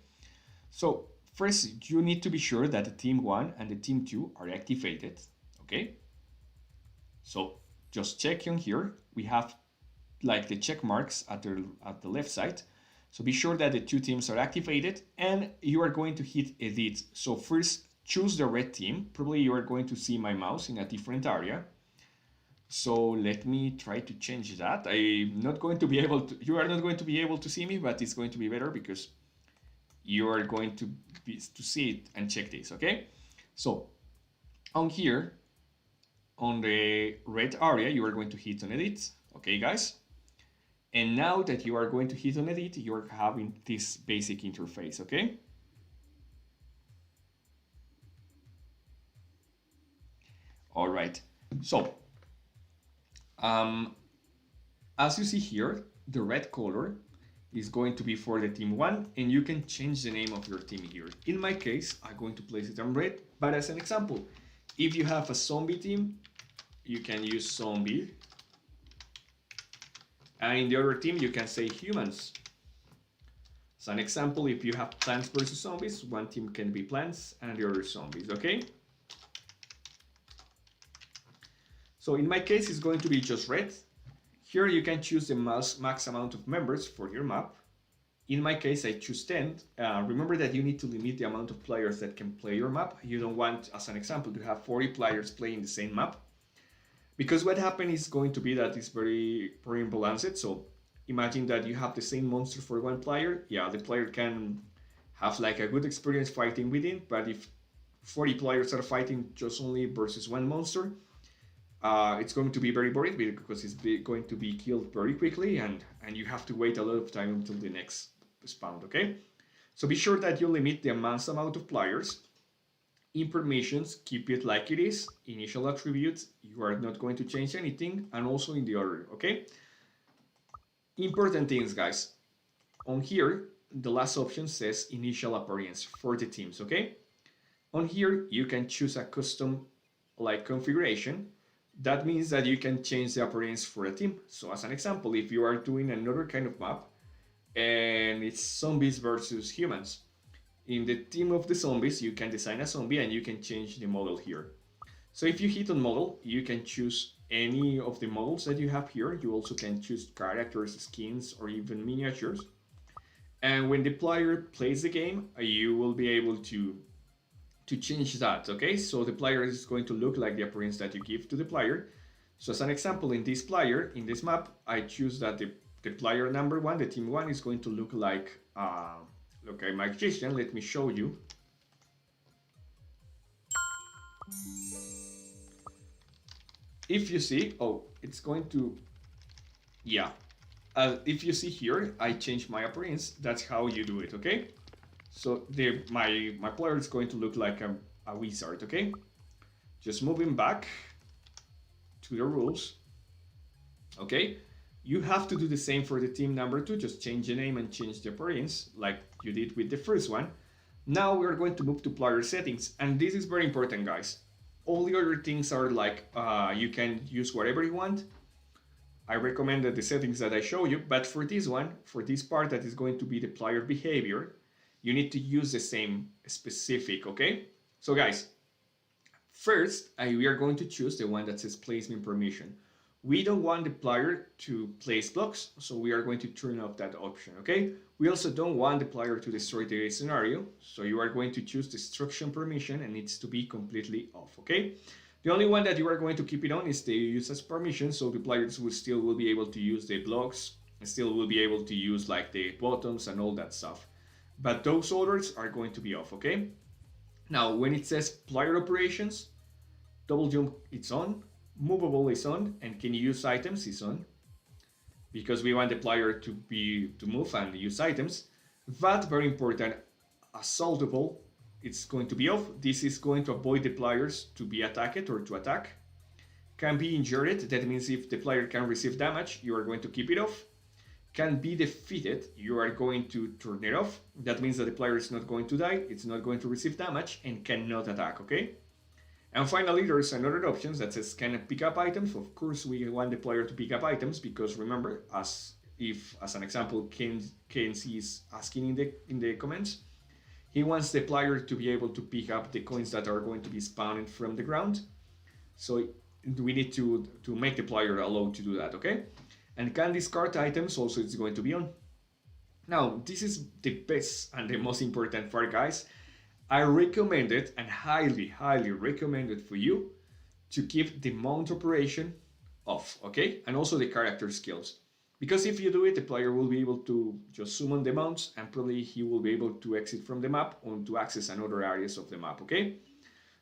So first, you need to be sure that the team 1 and the team 2 are activated, okay? So just check on here. We have like the check marks at the left side. So be sure that the two teams are activated, and you are going to hit edit. So first, choose the red team. Probably you are going to see my mouse in a different area. So let me try to change that. I'm not going to be able to, you are not going to be able to see me, but it's going to be better because you are going to see it and check this, okay? So on here, on the red area, you are going to hit on edit, okay, guys? And now that you are going to hit on edit, you are having this basic interface, okay? All right, so as you see here, the red color is going to be for the team 1, and you can change the name of your team here. In my case, I'm going to place it on red, but as an example, if you have a zombie team, you can use zombie. And in the other team, you can say humans. As an example, if you have plants versus zombies, one team can be plants and the other zombies, okay? So in my case, it's going to be just red. Here you can choose the max amount of members for your map. In my case, I choose 10. Remember that you need to limit the amount of players that can play your map. You don't want, as an example, to have 40 players playing the same map. Because what happens is going to be that it's very imbalanced. So imagine that you have the same monster for one player. Yeah, the player can have like a good experience fighting with it, but if 40 players are fighting just only versus one monster, it's going to be very boring because it's going to be killed very quickly, and you have to wait a lot of time until the next spawn, okay? So be sure that you limit the amount of players. In permissions, keep it like it is. Initial attributes, you are not going to change anything, and also in the order, okay? Important things, guys. On here, the last option says initial appearance for the teams, okay? On here, you can choose a custom like configuration. That means that you can change the appearance for a team. So as an example, if you are doing another kind of map and it's zombies versus humans, in the team of the zombies, you can design a zombie and you can change the model here. So if you hit on model, you can choose any of the models that you have here. You also can choose characters, skins, or even miniatures. And when the player plays the game, you will be able to change that, okay? So the player is going to look like the appearance that you give to the player. So as an example, in this player, in this map, I choose that the player number 1, the team 1, is going to look like a magician. Let me show you. If you see, oh, it's going to, yeah. If you see here, I changed my appearance. That's how you do it, okay? So my player is going to look like a wizard, okay? Just moving back to the rules, okay? You have to do the same for the team number 2, just change the name and change the appearance like you did with the first one. Now we're going to move to player settings, and this is very important, guys. All the other things are like, you can use whatever you want. I recommended the settings that I show you, but for this one, for this part that is going to be the player behavior, you need to use the same specific, okay? So guys, first, we are going to choose the one that says placement permission. We don't want the player to place blocks, so we are going to turn off that option, okay? We also don't want the player to destroy the scenario, so you are going to choose destruction permission and it needs to be completely off, okay? The only one that you are going to keep it on is the use as permission, so the players will be able to use the blocks and still will be able to use like the buttons and all that stuff. But those orders are going to be off, okay? Now, when it says player operations, double jump it's on, movable is on, and can use items is on, because we want the player to move and use items. But very important, assaultable, it's going to be off. This is going to avoid the players to be attacked or to attack. Can be injured, that means if the player can receive damage, you are going to keep it off. Can be defeated, you are going to turn it off. That means that the player is not going to die, it's not going to receive damage, and cannot attack, okay? And finally, there's another option that says can pick up items. Of course, we want the player to pick up items because remember, as an example, Kenzie is asking in the comments, he wants the player to be able to pick up the coins that are going to be spawned from the ground. So we need to make the player allowed to do that, okay? And can discard items, also it's going to be on. Now, this is the best and the most important part, guys. I recommend it and highly, highly recommend it for you to keep the mount operation off, okay? And also the character skills. Because if you do it, the player will be able to just summon the mounts and probably he will be able to exit from the map or to access another areas of the map, okay?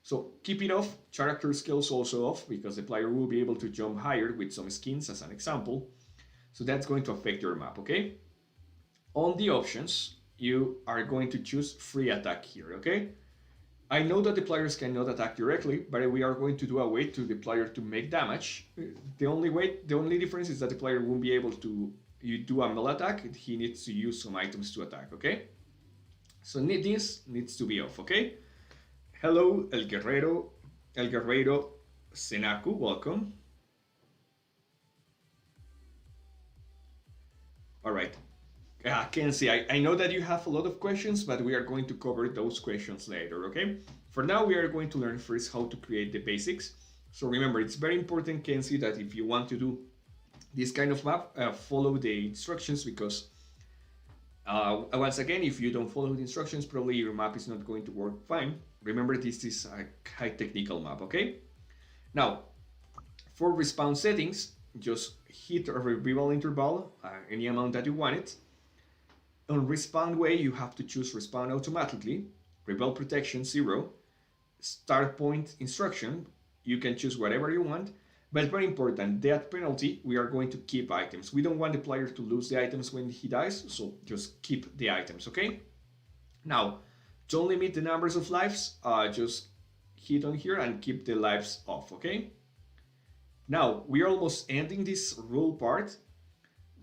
So keep it off, character skills also off, because the player will be able to jump higher with some skins as an example. So that's going to affect your map, okay? On the options, you are going to choose free attack here, okay? I know that the players cannot attack directly, but we are going to do a way to the player to make damage. The only difference is that the player won't be able to do a melee attack. He needs to use some items to attack, okay? So this needs to be off, okay? Hello, El Guerrero Senaku, welcome. All right. Kenzie, I know that you have a lot of questions, but we are going to cover those questions later, okay? For now, we are going to learn first how to create the basics. So remember, it's very important, Kenzie, that if you want to do this kind of map, follow the instructions because once again, if you don't follow the instructions, probably your map is not going to work fine. Remember, this is a high technical map, okay? Now, for respawn settings, just hit a revival interval, any amount that you want it. On respawn way, you have to choose respawn automatically, rebel protection 0, start point instruction, you can choose whatever you want, but very important, death penalty, we are going to keep items. We don't want the player to lose the items when he dies, so just keep the items, okay? Now, don't limit the numbers of lives, just hit on here and keep the lives off, okay? Now, we are almost ending this rule part.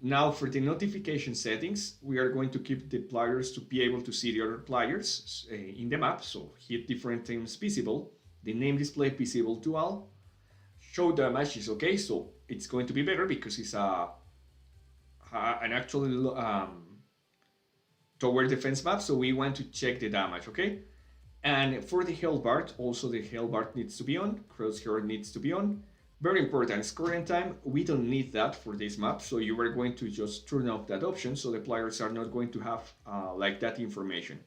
Now for the notification settings, we are going to keep the players to be able to see the other players in the map. So hit different teams visible, the name display visible to all. Show damage is okay, so it's going to be better because it's an actual tower defense map, so we want to check the damage, okay? And for the health bar, also the health bar needs to be on, crosshair needs to be on. Very important, scoring time, we don't need that for this map, so you are going to just turn off that option so the players are not going to have like that information.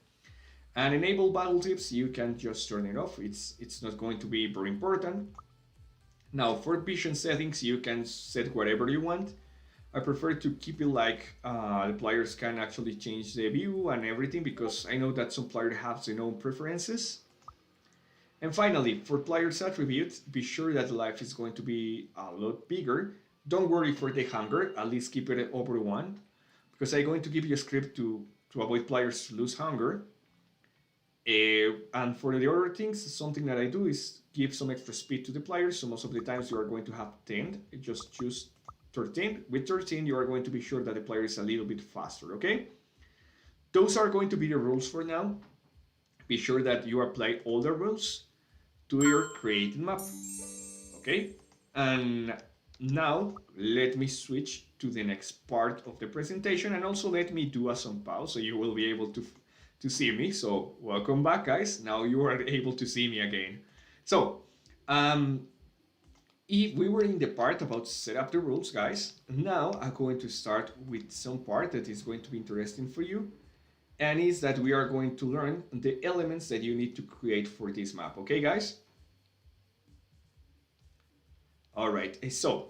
And enable battle tips, you can just turn it off, it's not going to be very important. Now for vision settings, you can set whatever you want. I prefer to keep it like the players can actually change the view and everything because I know that some players have their own preferences. And finally, for players' attributes, be sure that the life is going to be a lot bigger. Don't worry for the hunger, at least keep it over 1, because I'm going to give you a script to avoid players to lose hunger. And for the other things, something that I do is give some extra speed to the players, so most of the times you are going to have 10, just choose 13. With 13, you are going to be sure that the player is a little bit faster, okay? Those are going to be the rules for now. Be sure that you apply all the rules to your created map, okay? And now let me switch to the next part of the presentation and also let me do some pause so you will be able to see me. So welcome back, guys. Now you are able to see me again. So if we were in the part about set up the rules, guys, now I'm going to start with some part that is going to be interesting for you. And is that we are going to learn the elements that you need to create for this map, okay, guys? All right, so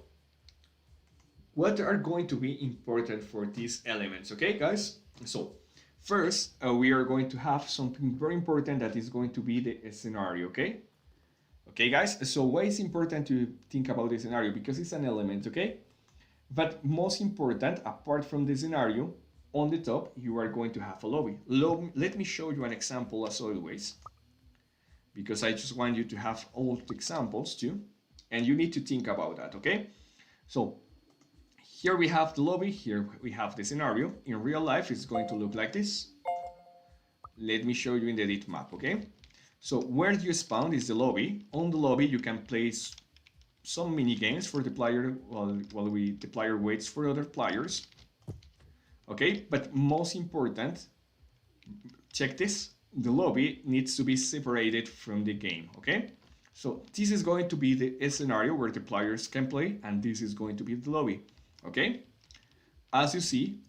what are going to be important for these elements, okay, guys? So First, we are going to have something very important that is going to be the scenario, okay? Okay, guys, so why is important to think about the scenario? Because it's an element, okay? But most important, apart from the scenario, on the top, you are going to have a lobby. Let me show you an example as always, because I just want you to have all the examples too, and you need to think about that, okay? So here we have the lobby, here we have the scenario. In real life, it's going to look like this. Let me show you in the edit map, okay? So where you spawn is the lobby. On the lobby, you can place some mini games for the player while the player waits for other players. Okay, but most important, check this. The lobby needs to be separated from the game, okay? So this is going to be the scenario where the players can play, and this is going to be the lobby, okay? As you see,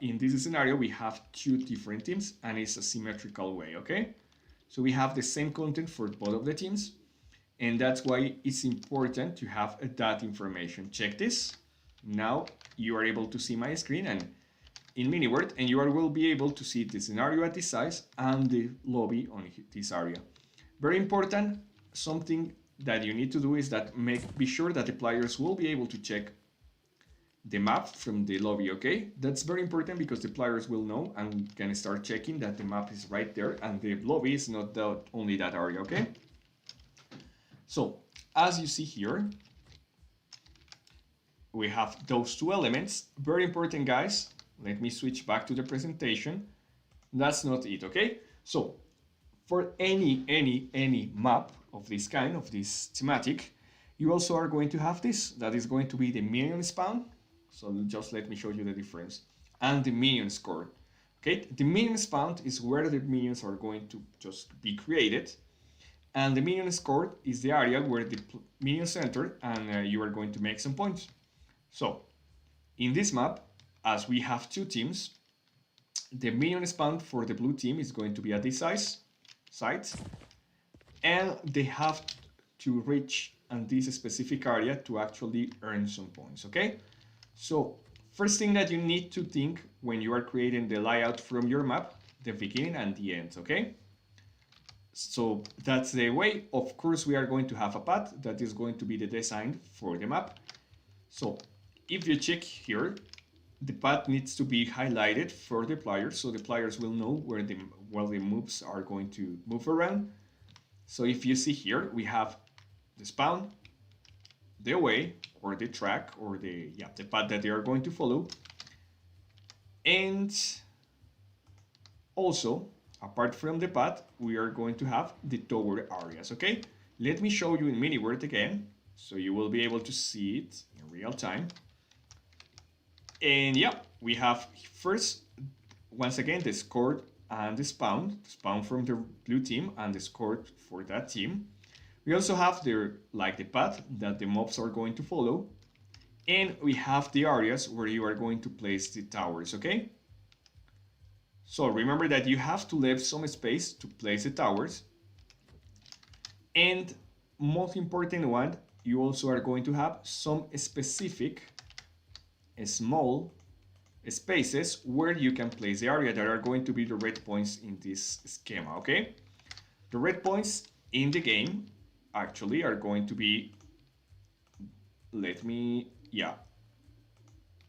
in this scenario, we have two different teams, and it's a symmetrical way, okay? So we have the same content for both of the teams, and that's why it's important to have that information. Check this. Now you are able to see my screen and in MiniWord, and you will be able to see the scenario at this size and the lobby on this area. Very important, something that you need to do is that be sure that the players will be able to check the map from the lobby, okay? That's very important because the players will know and can start checking that the map is right there and the lobby is not only that area, okay? So, as you see here, we have those two elements. Very important, guys. Let me switch back to the presentation. That's not it, okay? So, for any map of this kind, of this thematic, you also are going to have this. That is going to be the minion spawn. So just let me show you the difference. And the minion score. Okay, the minion spawn is where the minions are going to just be created. And the minion score is the area where the minions enter and you are going to make some points. So, in this map, as we have two teams, the minion spawn for the blue team is going to be at this site, and they have to reach on this specific area to actually earn some points, okay? So, first thing that you need to think when you are creating the layout from your map, the beginning and the end, okay? So that's the way. Of course, we are going to have a path that is going to be the design for the map. So if you check here, the path needs to be highlighted for the players, so the players will know where the moves are going to move around. So if you see here, we have the spawn, the way, or the track, or the path that they are going to follow. And also, apart from the path, we are going to have the tower areas, okay? Let me show you in MiniWord again, so you will be able to see it in real time. And yeah, we have first, once again, the score and the spawn from the blue team and the score for that team. We also have the path that the mobs are going to follow. And we have the areas where you are going to place the towers, okay? So remember that you have to leave some space to place the towers. And most important one, you also are going to have some specific small spaces where you can place the area that are going to be the red points in this schema, okay? The red points in the game actually are going to be,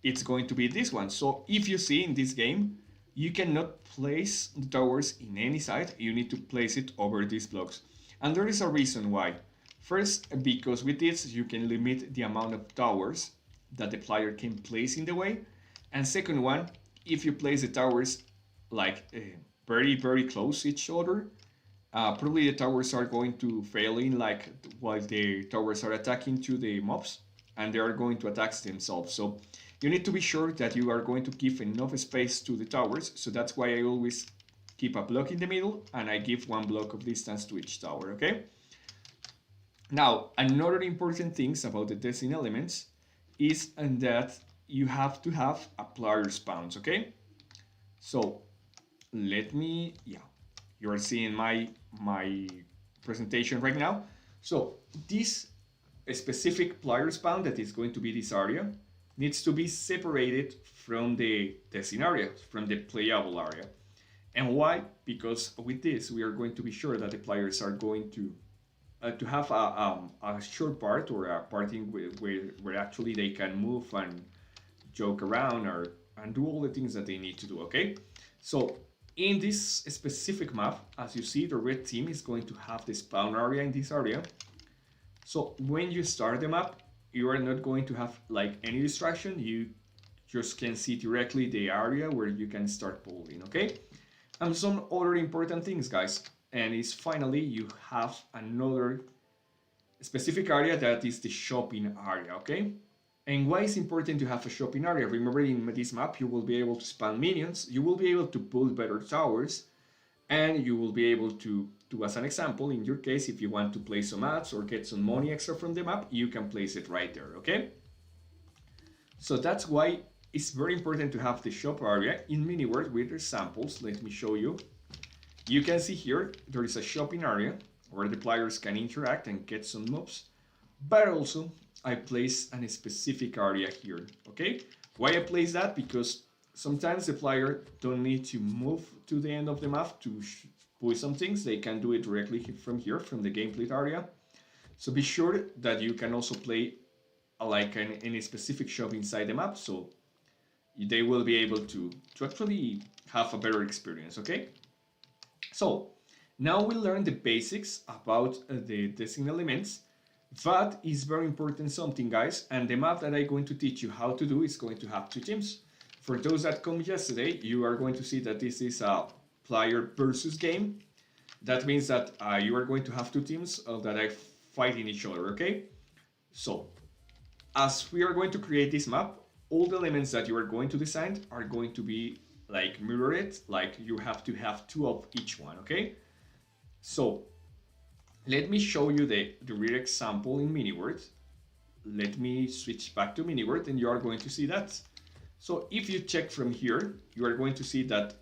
it's going to be this one. So if you see in this game, you cannot place the towers in any side, you need to place it over these blocks. And there is a reason why. First, because with this you can limit the amount of towers that the player can place in the way. And second one, if you place the towers very, very close each other, probably the towers are going to fail in while the towers are attacking to the mobs, and they are going to attack themselves. So you need to be sure that you are going to give enough space to the towers. So that's why I always keep a block in the middle and I give one block of distance to each tower, okay? Now, another important thing about the testing elements is that you have to have a player spawns, okay? So let me, you are seeing my presentation right now. So this specific player spawn that is going to be this area needs to be separated from the testing area, from the playable area. And why? Because with this, we are going to be sure that the players are going to have a short part or a part in where actually they can move and joke around or and do all the things that they need to do, okay? So in this specific map, as you see, the red team is going to have the spawn area in this area. So when you start the map, you are not going to have like any distraction. You just can see directly the area where you can start pulling, okay? And some other important things, guys. And is finally you have another specific area that is the shopping area, okay? And why is important to have a shopping area? Remember, in this map, you will be able to spawn minions, you will be able to build better towers, and you will be able to, as an example, in your case, if you want to play some ads or get some money extra from the map, you can place it right there, okay? So that's why it's very important to have the shop area in MiniWorld with the samples. Let me show you. You can see here, there is a shopping area where the players can interact and get some moves, but also I place a specific area here, okay? Why I place that? Because sometimes the player don't need to move to the end of the map to pull some things. They can do it directly from here, from the gameplay area. So be sure that you can also play like any specific shop inside the map, so they will be able to actually have a better experience, okay? So now we learn the basics about the design elements, but it's very important something, guys, and the map that I'm going to teach you how to do is going to have two teams. For those that come yesterday, you are going to see that this is a player versus game. That means that you are going to have two teams that are fighting each other, okay? So as we are going to create this map, all the elements that you are going to design are going to be like mirrored, like you have to have two of each one, okay? So let me show you the real example in MiniWorld. Let me switch back to MiniWorld and you are going to see that. So if you check from here, you are going to see that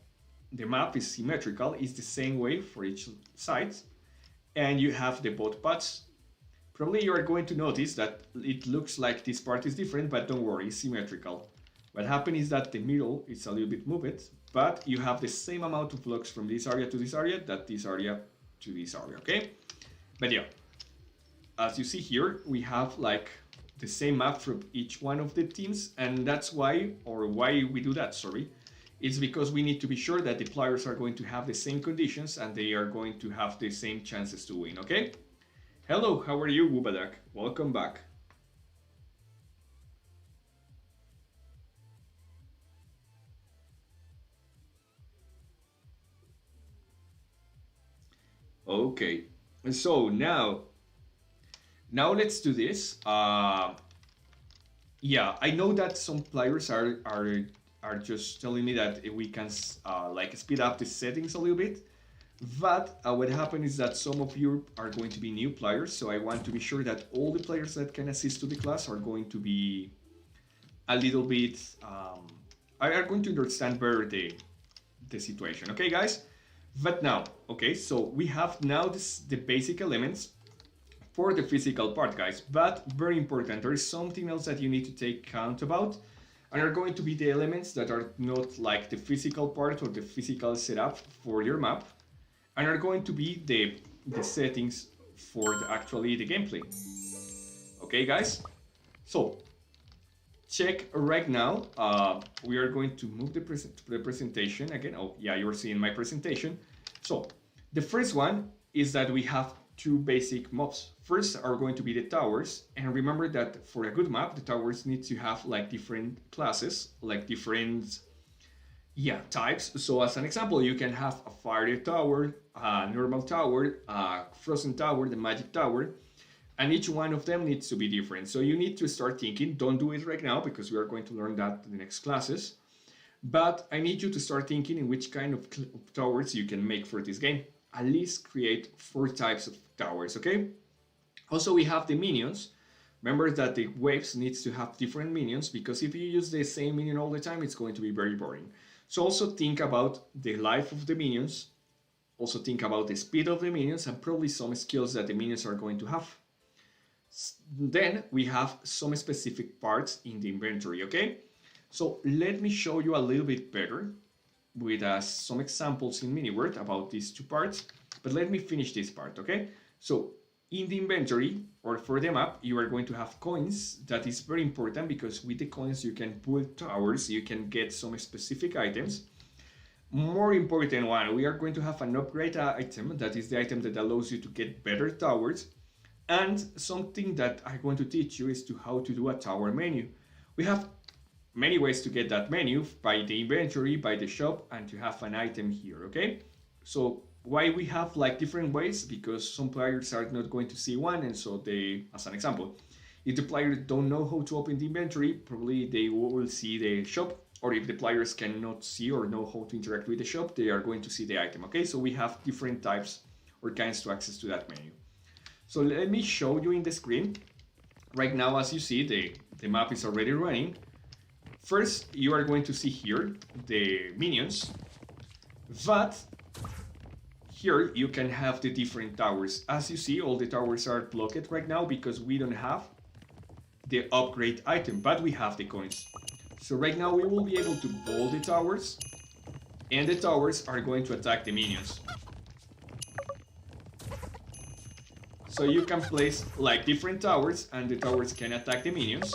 the map is symmetrical, it's the same way for each side, and you have the both paths. Probably you are going to notice that it looks like this part is different, but don't worry, it's symmetrical. What happened is that the middle is a little bit moved, but you have the same amount of blocks from this area to this area that this area to this area, okay? But yeah, as you see here, we have like the same map from each one of the teams, and that's why, or why we do that, sorry. It's because we need to be sure that the players are going to have the same conditions and they are going to have the same chances to win, okay? Hello, how are you, Wubadak? Welcome back. Okay, so now let's do this. Yeah, I know that some players are just telling me that we can like speed up the settings a little bit. But what happened is that some of you are going to be new players, so I want to be sure that all the players that can assist to the class are going to be a little bit, are going to understand better the situation. Okay, guys? But now, okay, so we have now the basic elements for the physical part, guys. But very important, there is something else that you need to take account about, and are going to be the elements that are not like the physical part or the physical setup for your map, and are going to be the settings for actually the gameplay. Okay, guys? So, check right now. We are going to move the presentation again. Oh, yeah, you're seeing my presentation. So, the first one is that we have two basic mobs. First are going to be the towers, and remember that for a good map, the towers need to have like different classes, like different types. So as an example, you can have a fire tower, a normal tower, a frozen tower, the magic tower, and each one of them needs to be different. So you need to start thinking. Don't do it right now because we are going to learn that in the next classes. But I need you to start thinking in which kind of towers you can make for this game. At least create 4 types of towers, okay? Also, we have the minions. Remember that the waves needs to have different minions, because if you use the same minion all the time, it's going to be very boring. So also think about the life of the minions. Also think about the speed of the minions and probably some skills that the minions are going to have. Then we have some specific parts in the inventory, okay? So let me show you a little bit better with some examples in MiniWord about these two parts, but let me finish this part, okay? So in the inventory or for the map, you are going to have coins. That is very important because with the coins you can build towers, you can get some specific items. More important one, we are going to have an upgrade item. That is the item that allows you to get better towers. And something that I'm going to teach you is to how to do a tower menu. We have many ways to get that menu, by the inventory, by the shop, and to have an item here, okay? So why we have like different ways? Because some players are not going to see one, and so they, as an example, if the players don't know how to open the inventory, probably they will see the shop, or if the players cannot see or know how to interact with the shop, they are going to see the item, okay? So we have different types or kinds to access to that menu. So let me show you in the screen. Right now, as you see, the map is already running. First, you are going to see here the minions, but here you can have the different towers. As you see, all the towers are blocked right now because we don't have the upgrade item, but we have the coins. So right now we will be able to build the towers, and the towers are going to attack the minions. So you can place like different towers, and the towers can attack the minions.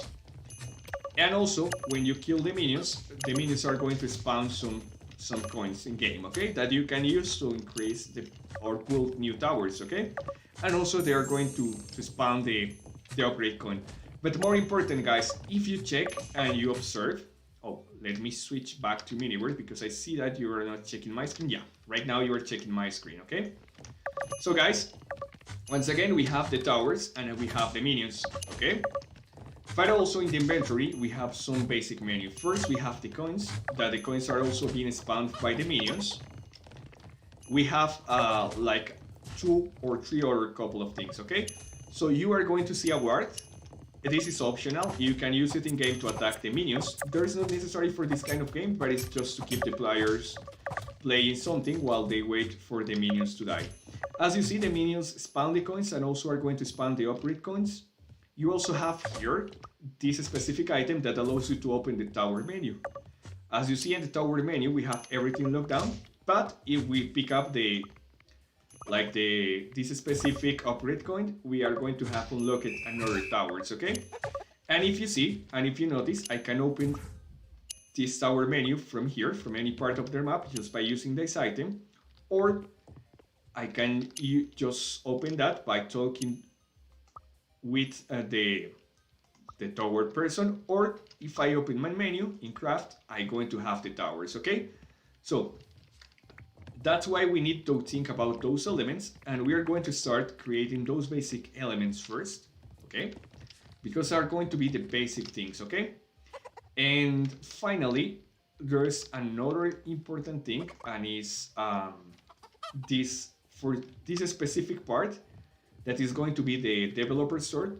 And also, when you kill the minions are going to spawn some coins in game, okay? That you can use to increase or build new towers, okay? And also they are going to spawn the upgrade coin. But more important, guys, if you check and you observe, oh, let me switch back to MiniWord because I see that you are not checking my screen. Yeah, right now you are checking my screen, okay? So guys, once again, we have the towers and we have the minions, okay? But also in the inventory, we have some basic menu. First, we have the coins, that the coins are also being spawned by the minions. We have like 2 or 3 other couple of things, okay? So you are going to see a ward. This is optional. You can use it in game to attack the minions. There's not necessary for this kind of game, but it's just to keep the players playing something while they wait for the minions to die. As you see, the minions spawn the coins and also are going to spawn the upgrade coins. You also have here this specific item that allows you to open the tower menu. As you see in the tower menu, we have everything locked down, but if we pick up this specific upgrade coin, we are going to have unlocked another towers, okay? And if you see, and if you notice, I can open this tower menu from here, from any part of the map, just by using this item, or I can just open that by talking with the tower person, or if I open my menu in craft, I'm going to have the towers, okay? So that's why we need to think about those elements, and we are going to start creating those basic elements first, okay? Because are going to be the basic things, okay? And finally, there's another important thing, and is for this specific part, that is going to be the developer store,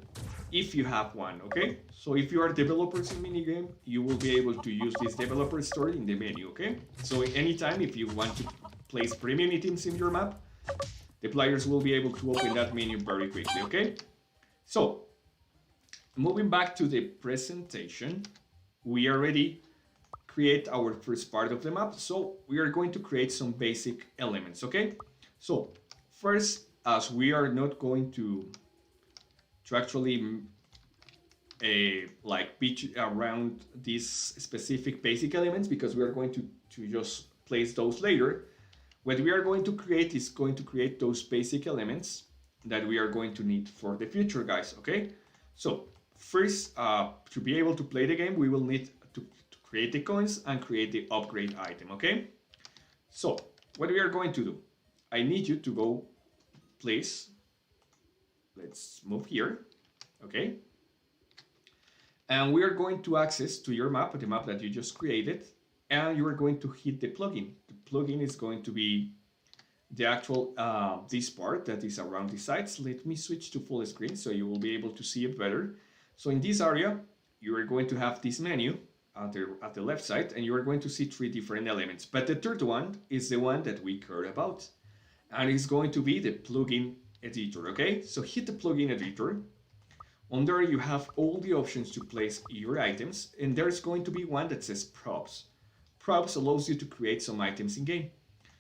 if you have one, okay? So if you are developers in minigame, you will be able to use this developer store in the menu, okay? So anytime if you want to place premium items in your map, the players will be able to open that menu very quickly, okay? So, moving back to the presentation, we already create our first part of the map, so we are going to create some basic elements, okay? So, first, as we are not going to actually like pitch around these specific basic elements, because we are going to just place those later, what we are going to create is going to create those basic elements that we are going to need for the future, guys, okay? So first, to be able to play the game, we will need to create the coins and create the upgrade item, okay? So what we are going to do, I need you to go, please, let's move here, okay? And we are going to access to your map, the map that you just created, and you are going to hit the plugin. The plugin is going to be the actual, this part that is around the sides. Let me switch to full screen so you will be able to see it better. So in this area, you are going to have this menu at the left side, and you are going to see 3 different elements. But the third one is the one that we care about, and it's going to be the plugin editor, okay? So hit the plugin editor. On there you have all the options to place your items, and there's going to be one that says props. props allows you to create some items in game.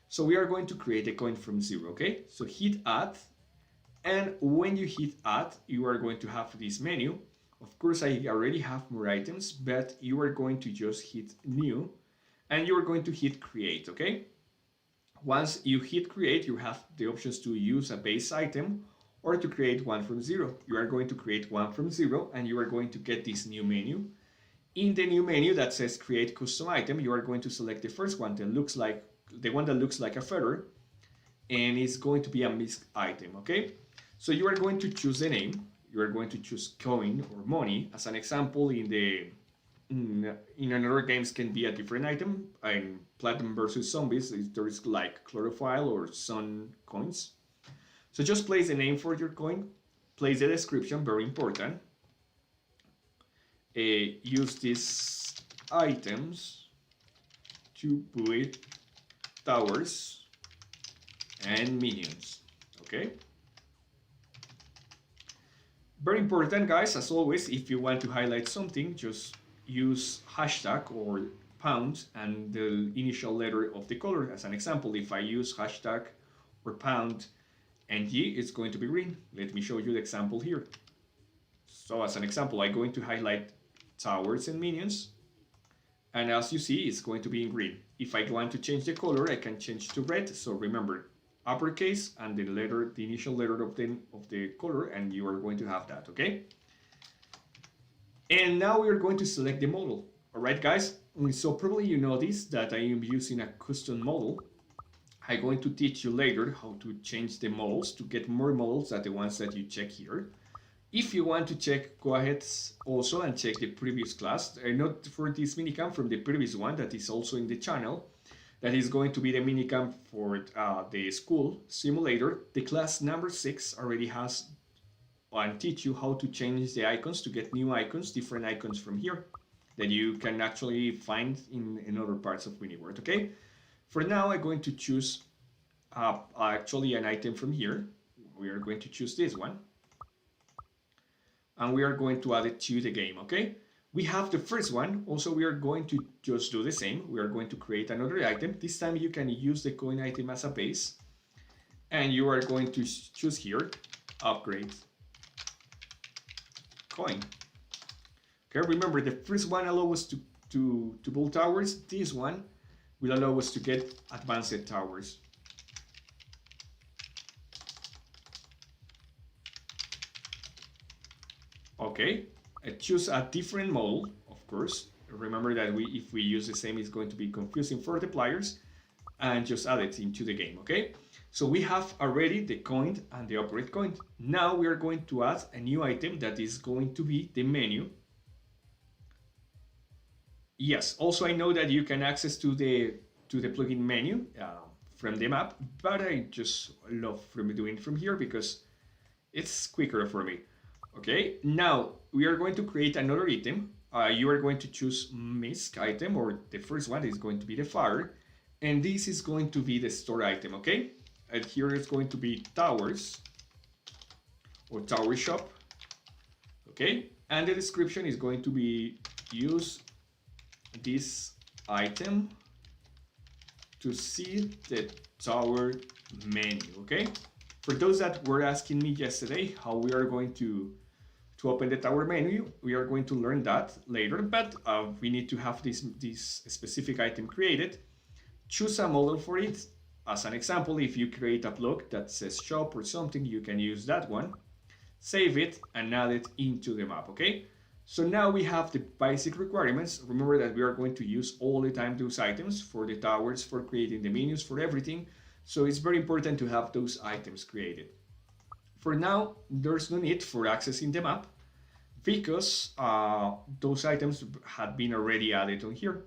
So we are going to create a coin from zero, okay? So hit add, and when you hit add, you are going to have this menu. Of course, I already have more items, but you are going to just hit new, and you are going to hit create, okay? Once you hit create, you have the options to use a base item or to create one from zero. You are going to create one from zero, and you are going to get this new menu. In the new menu that says create custom item, you are going to select the first one that looks like the one that looks like a feather, and it's going to be a mixed item, okay? So you are going to choose the name. You are going to choose coin or money. As an example, in another games can be a different item. In Platinum versus Zombies, there is like chlorophyll or sun coins. So just place the name for your coin, place the description, very important. Use these items to build towers and minions, okay? Very important, guys, as always, if you want to highlight something, just use hashtag or pound and the initial letter of the color. As an example, if I use hashtag or pound and G, it's going to be green. Let me show you the example here. So as an example, I'm going to highlight towers and minions, and as you see, it's going to be in green. If I want to change the color, I can change to red. So remember, uppercase and the initial letter of the color, and you are going to have that, okay? And now we are going to select the model. All right, guys. So probably you notice that I am using a custom model. I'm going to teach you later how to change the models to get more models than the ones that you check here. If you want to check, go ahead also and check the previous class, not for this minicamp, from the previous one that is also in the channel. That is going to be the minicamp for the school simulator. The class number 6 already has and teach you how to change the icons to get new icons, different icons from here that you can actually find in other parts of MiniWorld, okay? For now, I'm going to choose actually an item from here. We are going to choose this one. And we are going to add it to the game, okay? We have the first one. Also, we are going to just do the same. We are going to create another item. This time you can use the coin item as a base. And you are going to choose here, upgrade coin. Okay, remember the first one allows us to build towers. This one will allow us to get advanced towers. Okay, choose a different model, of course. Remember that if we use the same, it's going to be confusing for the players, and just add it into the game, okay? So we have already the coin and the upgrade coin. Now we are going to add a new item that is going to be the menu. Yes, also I know that you can access to the plugin menu from the map, but I just love doing it from here because it's quicker for me. Okay, now we are going to create another item. You are going to choose misc item, or the first one is going to be the fire, and this is going to be the store item, okay? And here it's going to be towers or tower shop, okay? And the description is going to be use this item to see the tower menu, okay? For those that were asking me yesterday how we are going to open the tower menu, we are going to learn that later, but we need to have this specific item created. Choose a model for it. As an example, if you create a block that says shop or something, you can use that one. Save it and add it into the map, okay? So now we have the basic requirements. Remember that we are going to use all the time those items for the towers, for creating the menus, for everything. So it's very important to have those items created. For now, there's no need for accessing the map because those items had been already added on here.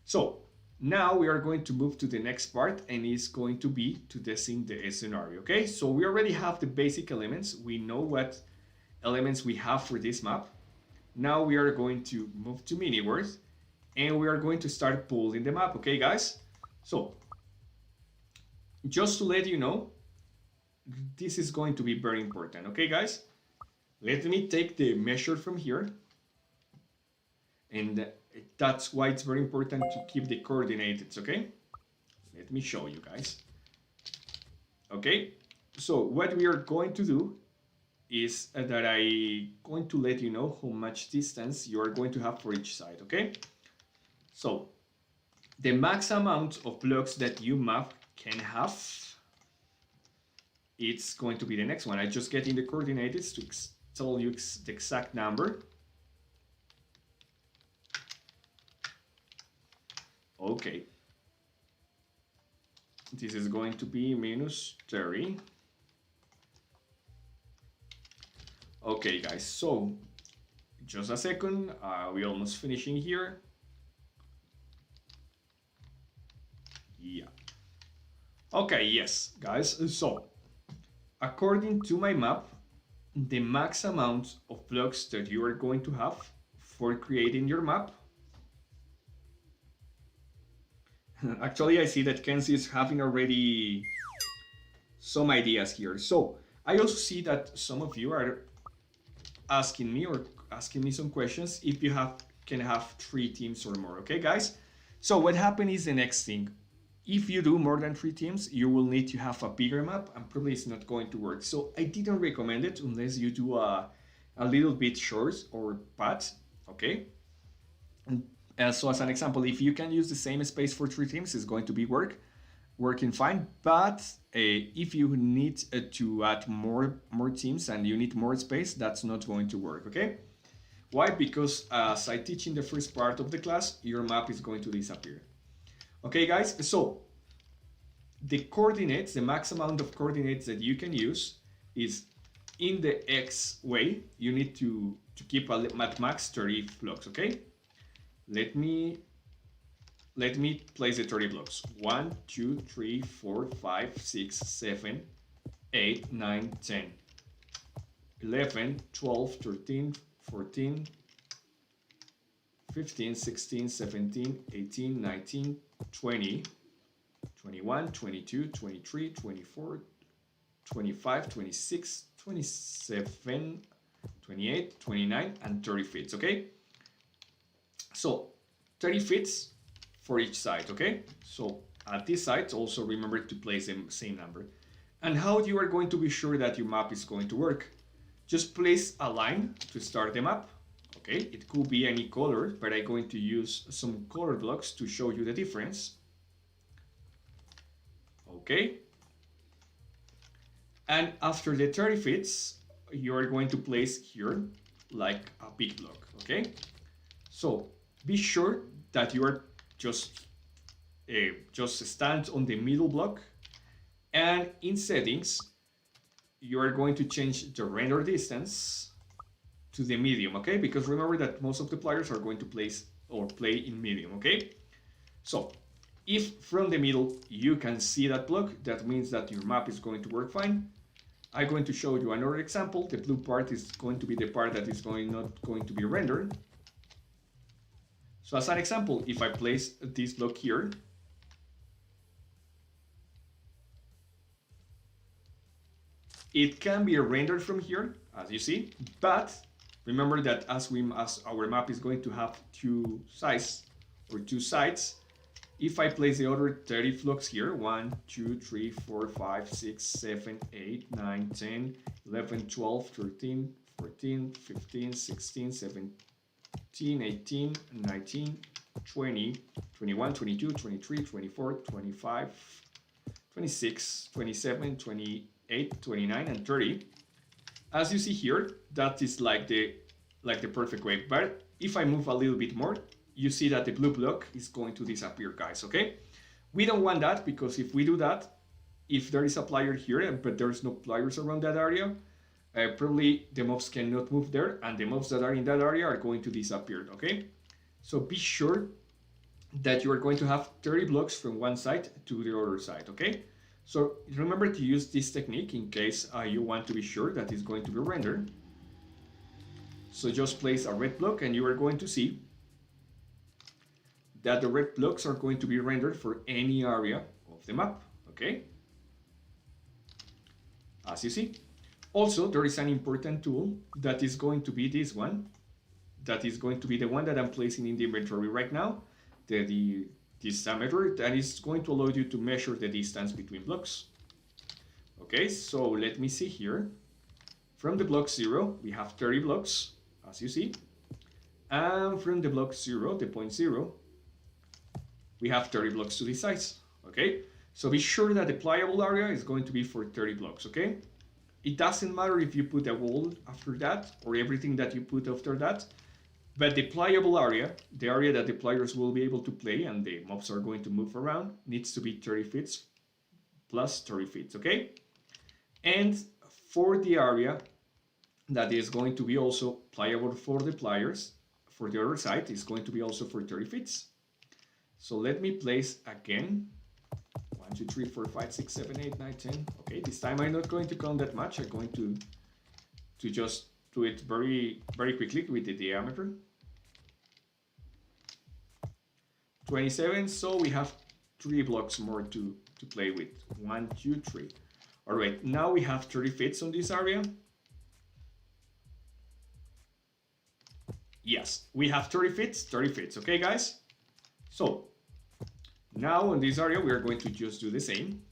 So now we are going to move to the next part, and it's going to be to design the scenario, okay? So we already have the basic elements. We know what elements we have for this map. Now we are going to move to MiniWorld, and we are going to start building the map, okay, guys? So just to let you know, this is going to be very important, okay, guys? Let me take the measure from here, and That's why it's very important to keep the coordinates, okay? Let me show you guys. Okay, so what we are going to do is that I'm going to let you know how much distance you are going to have for each side, okay? So the max amount of blocks that you map can have, it's going to be the next one. I just get in the coordinates to tell you the exact number. Okay. This is going to be minus 30. Okay, guys, so just a second. We're almost finishing here. Yeah. Okay, yes, guys. So, according to my map, the max amount of blocks that you are going to have for creating your map. Actually, I see that Kenzie is having already some ideas here. So, I also see that some of you are asking me some questions if you can have 3 teams or more. Okay, guys? So, what happened is the next thing. If you do more than 3 teams, you will need to have a bigger map and probably it's not going to work. So I didn't recommend it unless you do a little bit short or path, okay? And, so as an example, if you can use the same space for 3 teams, it's going to be working fine. But if you need to add more teams and you need more space, that's not going to work, okay? Why? Because as I teach in the first part of the class, your map is going to disappear. Okay, guys, so the coordinates, the max amount of coordinates that you can use is in the X way. You need to keep at max 30 blocks, okay? Let me place the 30 blocks. 1, 2, 3, 4, 5, 6, 7, 8, 9, 10, 11, 12, 13, 14, 15, 16, 17, 18, 19, 20, 21, 22, 23, 24, 25, 26, 27, 28, 29, and 30 feet, okay? So 30 feet for each side, okay? So at this side, also remember to place the same number. And how you are going to be sure that your map is going to work? Just place a line to start the map. Okay, it could be any color, but I'm going to use some color blocks to show you the difference. Okay. And after the 30 feet, you're going to place here like a big block, okay? So be sure that you are just stand on the middle block, and in settings, you are going to change the render distance to the medium, okay? Because remember that most of the players are going to play in medium, okay? So if from the middle you can see that block, that means that your map is going to work fine. I'm going to show you another example. The blue part is going to be the part that is not going to be rendered. So as an example, if I place this block here, it can be rendered from here, as you see, but remember that as our map is going to have 2 sides or 2 sides, if I place the other 30 blocks here, 1, 2, 3, 4, 5, 6, 7, 8, 9, 10, 11, 12, 13, 14, 15, 16, 17, 18, 19, 20, 21, 22, 23, 24, 25, 26, 27, 28, 29, and 30. As you see here, that is like the perfect way. But if I move a little bit more, you see that the blue block is going to disappear, guys, okay? We don't want that, because if we do that, if there is a player here, but there's no players around that area, probably the mobs cannot move there, and the mobs that are in that area are going to disappear, okay? So be sure that you are going to have 30 blocks from one side to the other side, okay? So remember to use this technique in case you want to be sure that it's going to be rendered. So just place a red block and you are going to see that the red blocks are going to be rendered for any area of the map, okay? As you see. Also, there is an important tool that is going to be this one, that is going to be the one that I'm placing in the inventory right now, this diameter, that is going to allow you to measure the distance between blocks. Okay, so let me see here. From the block 0, we have 30 blocks, as you see. And from the block 0, the point 0, we have 30 blocks to this size. Okay, so be sure that the pliable area is going to be for 30 blocks, okay? It doesn't matter if you put a wall after that or everything that you put after that, but the pliable area, the area that the players will be able to play and the mobs are going to move around, needs to be 30 feet plus 30 feet, okay? And for the area that is going to be also pliable for the players, for the other side, is going to be also for 30 feet. So let me place again 1, 2, 3, 4, 5, 6, 7, 8, 9, 10. Okay, this time I'm not going to count that much. I'm going to just do it very, very quickly with the diameter. 27, so we have 3 blocks more to play with. 1, 2, 3. All right, now we have 30 feet on this area. Yes, we have 30 feet, okay guys? So, now in this area we are going to just do the same.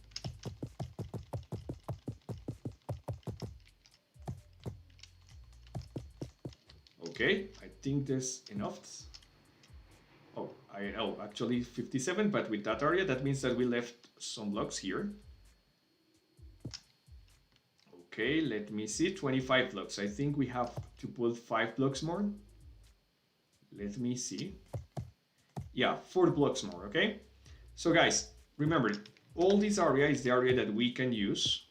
Okay, I think there's enough. Oh, actually 57, but with that area, that means that we left some blocks here. Okay, let me see, 25 blocks. I think we have to put 5 blocks more. Let me see. Yeah, 4 blocks more, okay? So guys, remember, all this area is the area that we can use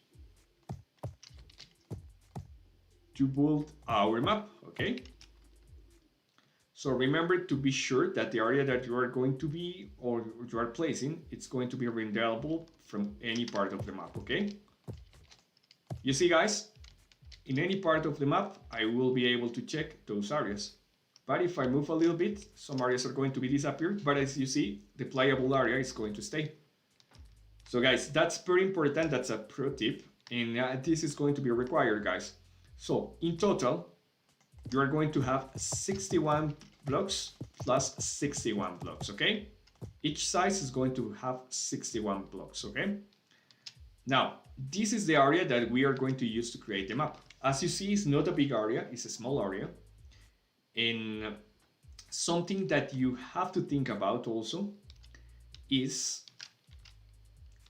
to build our map, okay? So remember to be sure that the area that you are going to be, or you are placing, it's going to be renderable from any part of the map, okay? You see guys, in any part of the map, I will be able to check those areas. But if I move a little bit, some areas are going to be disappeared, but as you see, the playable area is going to stay. So guys, that's very important, that's a pro tip, and this is going to be required, guys. So in total, you are going to have 61 blocks plus 61 blocks, okay? Each size is going to have 61 blocks, okay? Now, this is the area that we are going to use to create the map. As you see, it's not a big area, it's a small area. And something that you have to think about also is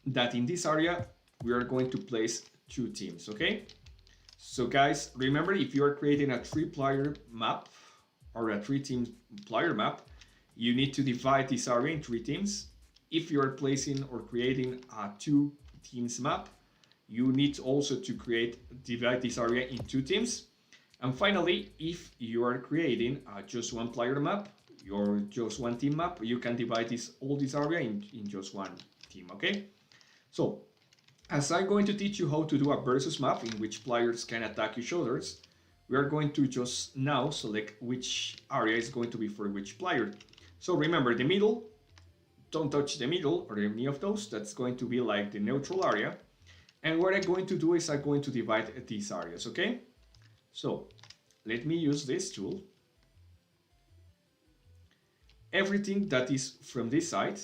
that in this area, we are going to place 2 teams, okay? So guys, remember, if you are creating a 3-player map or a 3-team player map, you need to divide this area in 3 teams. If you are placing or creating a 2 teams map, you need also to divide this area in 2 teams. And finally, if you are creating just 1-player map, or just 1 team map, you can divide all this area in just 1 team, okay? So, as I'm going to teach you how to do a versus map in which players can attack each other, we are going to just now select which area is going to be for which player. So remember, the middle, don't touch the middle or any of those, that's going to be like the neutral area. And what I'm going to do is I'm going to divide these areas, okay? So let me use this tool. Everything that is from this side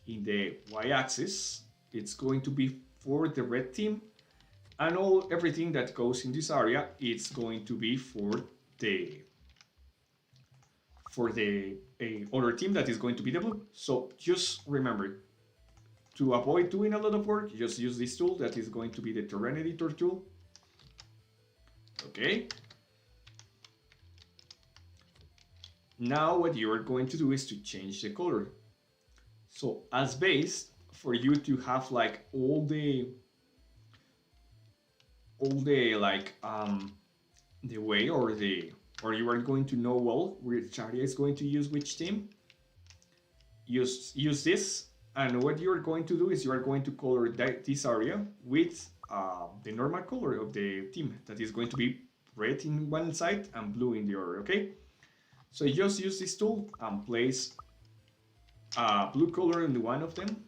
in the y-axis, it's going to be for the red team, and everything that goes in this area, it's going to be for the other team that is going to be the blue. So just remember, to avoid doing a lot of work, just use this tool that is going to be the terrain editor tool. Okay. Now what you are going to do is to change the color. So as base, for you to have like all the like the way or you are going to know well which area is going to use which team, use this. And what you are going to do is you are going to color this area with the normal color of the team, that is going to be red in one side and blue in the other, okay? So you just use this tool and place blue color in one of them.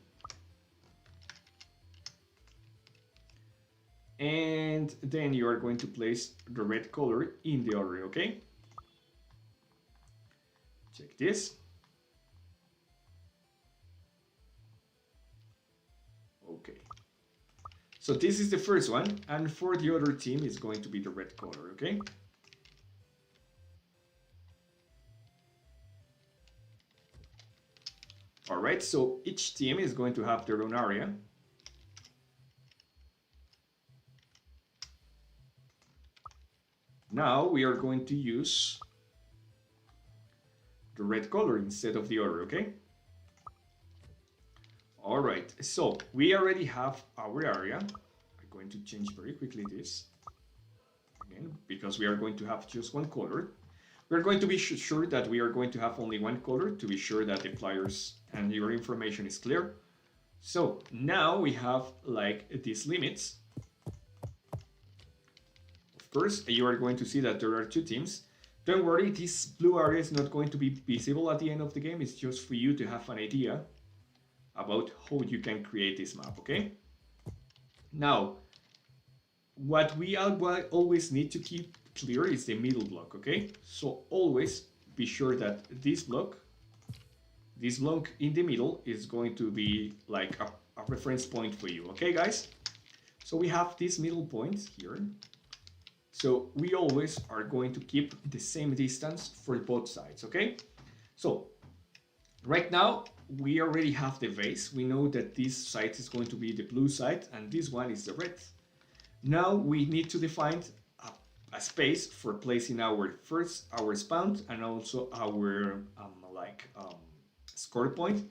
And then you are going to place the red color in the other, okay? check this. Okay. So this is the first one, and for the other team is going to be the red color, okay? All right, so each team is going to have their own area. Now we are going to use the red color instead of the other, okay? All right, so we already have our area. I'm going to change very quickly this again, because we are going to have just one color. We're going to be sure that we are going to have only one color to be sure that the players and your information is clear. So now we have like these limits. Of course, you are going to see that there are two teams. Don't worry, this blue area is not going to be visible at the end of the game. It's just for you to have an idea about how you can create this map, okay? Now, what we always need to keep clear is the middle block, okay? So always be sure that this block in the middle is going to be like a reference point for you, okay, guys? So we have these middle points here. So we always are going to keep the same distance for both sides, okay? So right now, we already have the base. We know that this side is going to be the blue side and this one is the red. Now we need to define a space for placing our spawn and also our score point.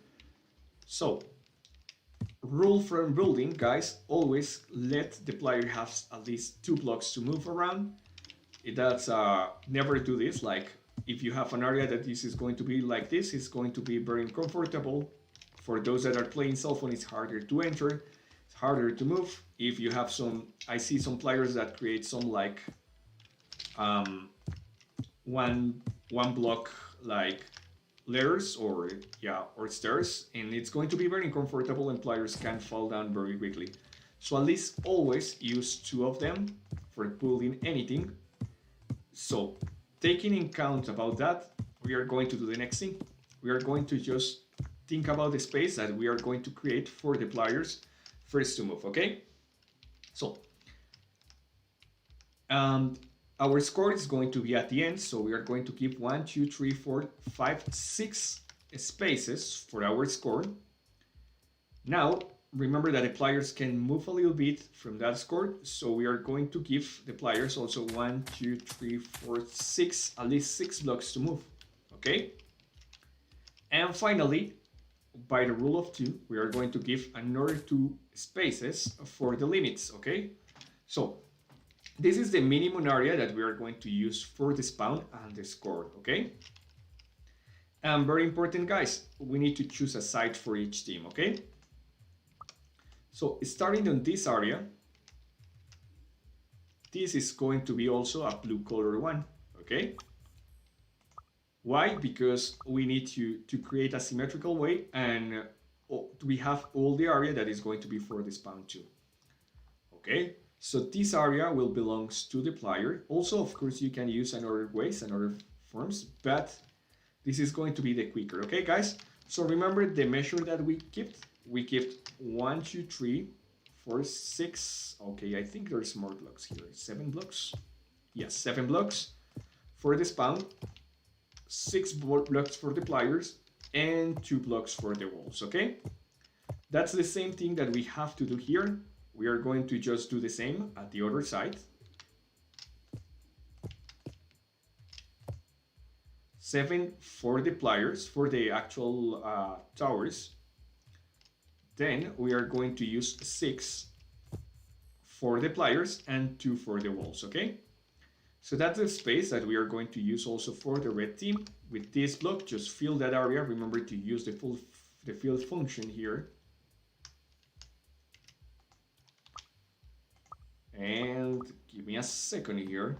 So rule from building, guys, always let the player have at least 2 blocks to move around. That's never do this, like if you have an area that this is going to be like this, it's going to be very uncomfortable. For those that are playing cell phone, it's harder to enter, it's harder to move. If you have some, I see some players that create some like one block like ladders or stairs, and it's going to be very uncomfortable and players can fall down very quickly. So at least always use 2 of them for building anything. So taking in count about that, we are going to do the next thing. We are going to just think about the space that we are going to create for the players first to move, okay? So our score is going to be at the end, so we are going to keep 1, 2, 3, 4, 5, 6 spaces for our score. Now, remember that the players can move a little bit from that score, so we are going to give the players also 1, 2, 3, 4, 6, at least 6 blocks to move, okay? And finally, by the rule of 2, we are going to give another 2 spaces for the limits, okay? So this is the minimum area that we are going to use for the spawn and the score, okay? And very important, guys, we need to choose a side for each team, okay? So starting on this area, this is going to be also a blue color one, okay? Why? Because we need to create a symmetrical way, and we have all the area that is going to be for the spawn too, okay? So this area will belongs to the player. Also, of course, you can use another ways, another forms, but this is going to be the quicker, okay, guys? So remember the measure that we kept. We kept 1, 2, 3, 4, 6. Okay, I think there's more blocks here. 7 blocks. Yes, 7 blocks for the spawn, 6 blocks for the players, and 2 blocks for the walls, okay? That's the same thing that we have to do here. We are going to just do the same at the other side. 7 for the players, for the actual towers. Then we are going to use 6 for the players and 2 for the walls, okay? So that's the space that we are going to use also for the red team. With this block, just fill that area. Remember to use the fill function here. And give me a second here.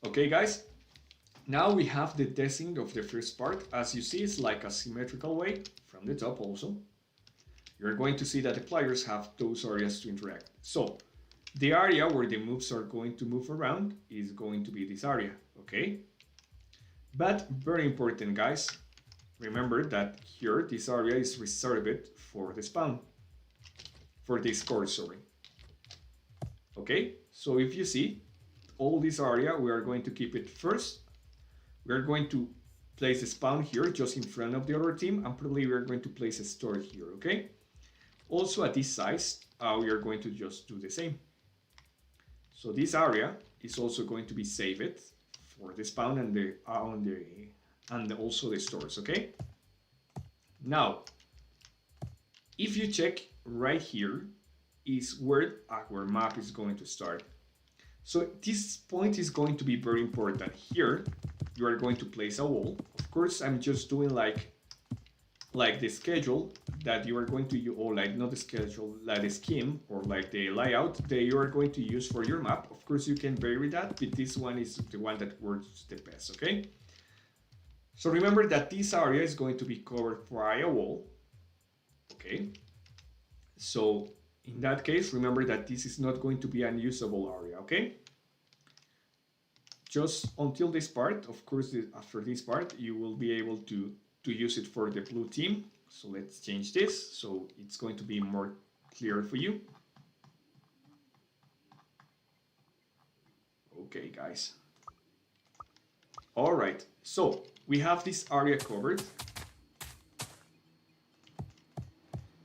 Okay, guys. Now we have the design of the first part. As you see, it's like a symmetrical way from the top also. You're going to see that the players have those areas to interact. So the area where the moves are going to move around is going to be this area, okay? But very important, guys, remember that here this area is reserved for the spawn, for this core, sorry. Okay, so if you see all this area, we are going to keep it first. We are going to place a spawn here just in front of the other team, and probably we are going to place a store here, okay? Also at this size, we are going to just do the same. So this area is also going to be saved for the spawn and also the stores, okay? Now, if you check right here is where our map is going to start. So this point is going to be very important. Here, you are going to place a wall. Of course, I'm just doing like the schedule that you are going to use, or like not the schedule, like the scheme or like the layout that you are going to use for your map. Of course, you can vary that, but this one is the one that works the best, okay? So remember that this area is going to be covered by a wall, okay? So in that case, remember that this is not going to be an unusable area, okay? Just until this part. Of course, after this part, you will be able to use it for the blue team. So let's change this so it's going to be more clear for you. Okay, guys. All right, so we have this area covered.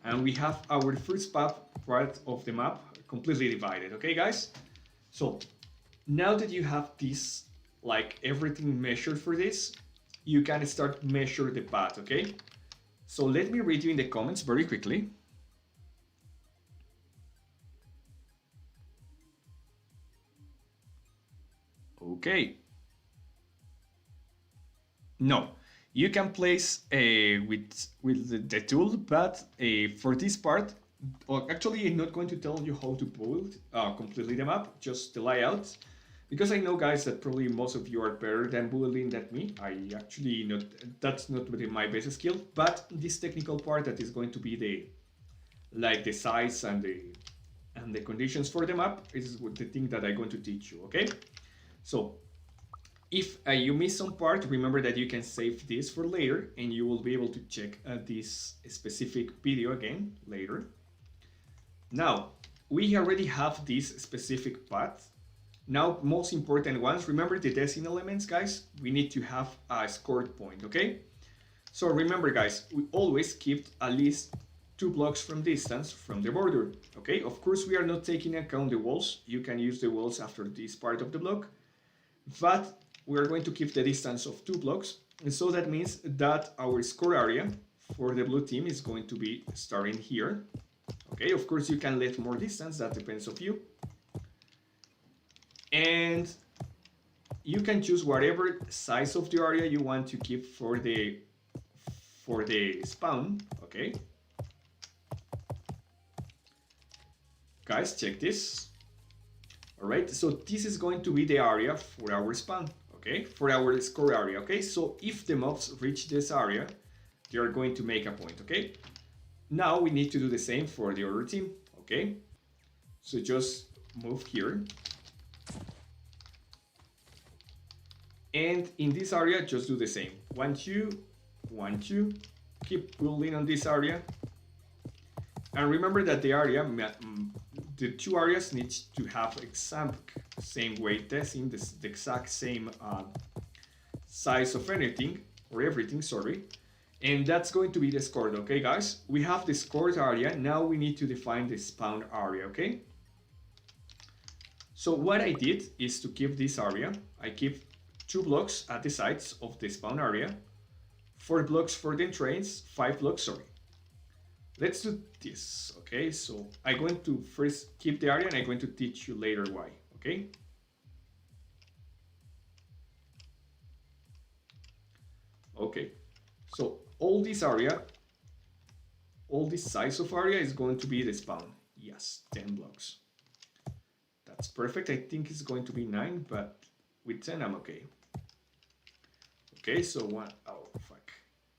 And we have our first part of the map completely divided, okay, guys? So now that you have this, like everything measured for this, you can start measure the path, okay? So let me read you in the comments very quickly. Okay. No, you can place with the tool, but for this part, actually I'm not going to tell you how to build completely the map, just the layout. Because I know, guys, that probably most of you are better than building than me. That's not really my basic skill, but this technical part that is going to be the size and the conditions for the map is the thing that I'm going to teach you, okay? So if you miss some part, remember that you can save this for later and you will be able to check this specific video again later. Now, we already have this specific path. Now, most important ones, remember the design elements, guys? We need to have a scored point, okay? So remember, guys, we always keep at least 2 blocks from distance from the border, okay? Of course, we are not taking account the walls. You can use the walls after this part of the block, but we are going to keep the distance of 2 blocks. And so that means that our score area for the blue team is going to be starting here, okay? Of course, you can let more distance, that depends on you. And you can choose whatever size of the area you want to keep for the spawn, okay? Guys, check this. All right, so this is going to be the area for our spawn, okay? For our score area, okay? So if the mobs reach this area, they are going to make a point, okay? Now we need to do the same for the other team, okay? So just move here. And in this area, just do the same. 1, 2, 1, 2. Keep building on this area. And remember that the 2 areas need to have exact same weight testing, the exact same size of anything, or everything, sorry. And that's going to be the scored, okay, guys? We have the scored area. Now we need to define the spawn area, okay? So what I did is to keep this area. I keep 2 blocks at the sides of the spawn area, 4 blocks for the entrance, 5 blocks, sorry. Let's do this, okay? So I'm going to first keep the area and I'm going to teach you later why, okay? Okay, so all this area, all this size of area is going to be the spawn. Yes, 10 blocks. That's perfect. I think it's going to be 9, but with 10 I'm okay. Okay, so oh fuck,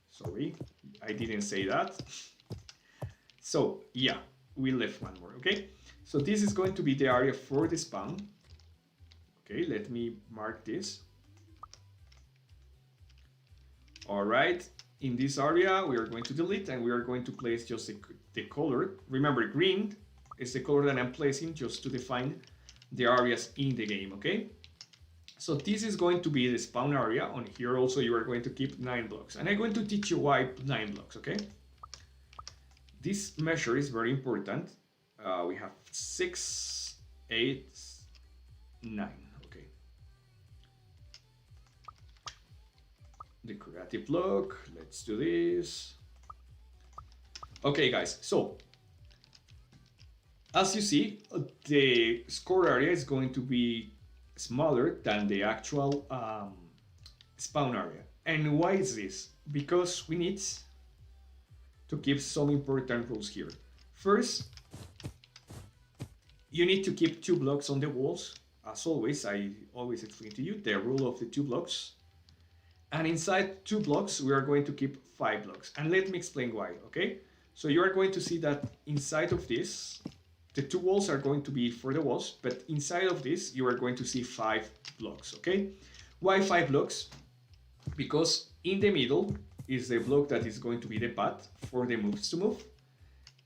sorry, I didn't say that. So yeah, we left one more, okay? So this is going to be the area for the spawn. Okay, let me mark this. All right, in this area, we are going to delete and we are going to place just the color. Remember, green is the color that I'm placing just to define the areas in the game, okay? So this is going to be the spawn area. On here also you are going to keep 9 blocks. And I'm going to teach you why 9 blocks, okay? This measure is very important. We have 6, 8, 9, okay. Decorative block, let's do this. Okay guys, so as you see, the score area is going to be smaller than the actual spawn area. And why is this? Because we need to keep some important rules here. First, you need to keep 2 blocks on the walls. As always, I always explain to you the rule of the 2 blocks. And inside 2 blocks, we are going to keep 5 blocks. And let me explain why, okay? So you are going to see that inside of this, the 2 walls are going to be for the walls, but inside of this, you are going to see 5 blocks, okay? Why 5 blocks? Because in the middle is the block that is going to be the path for the moves to move.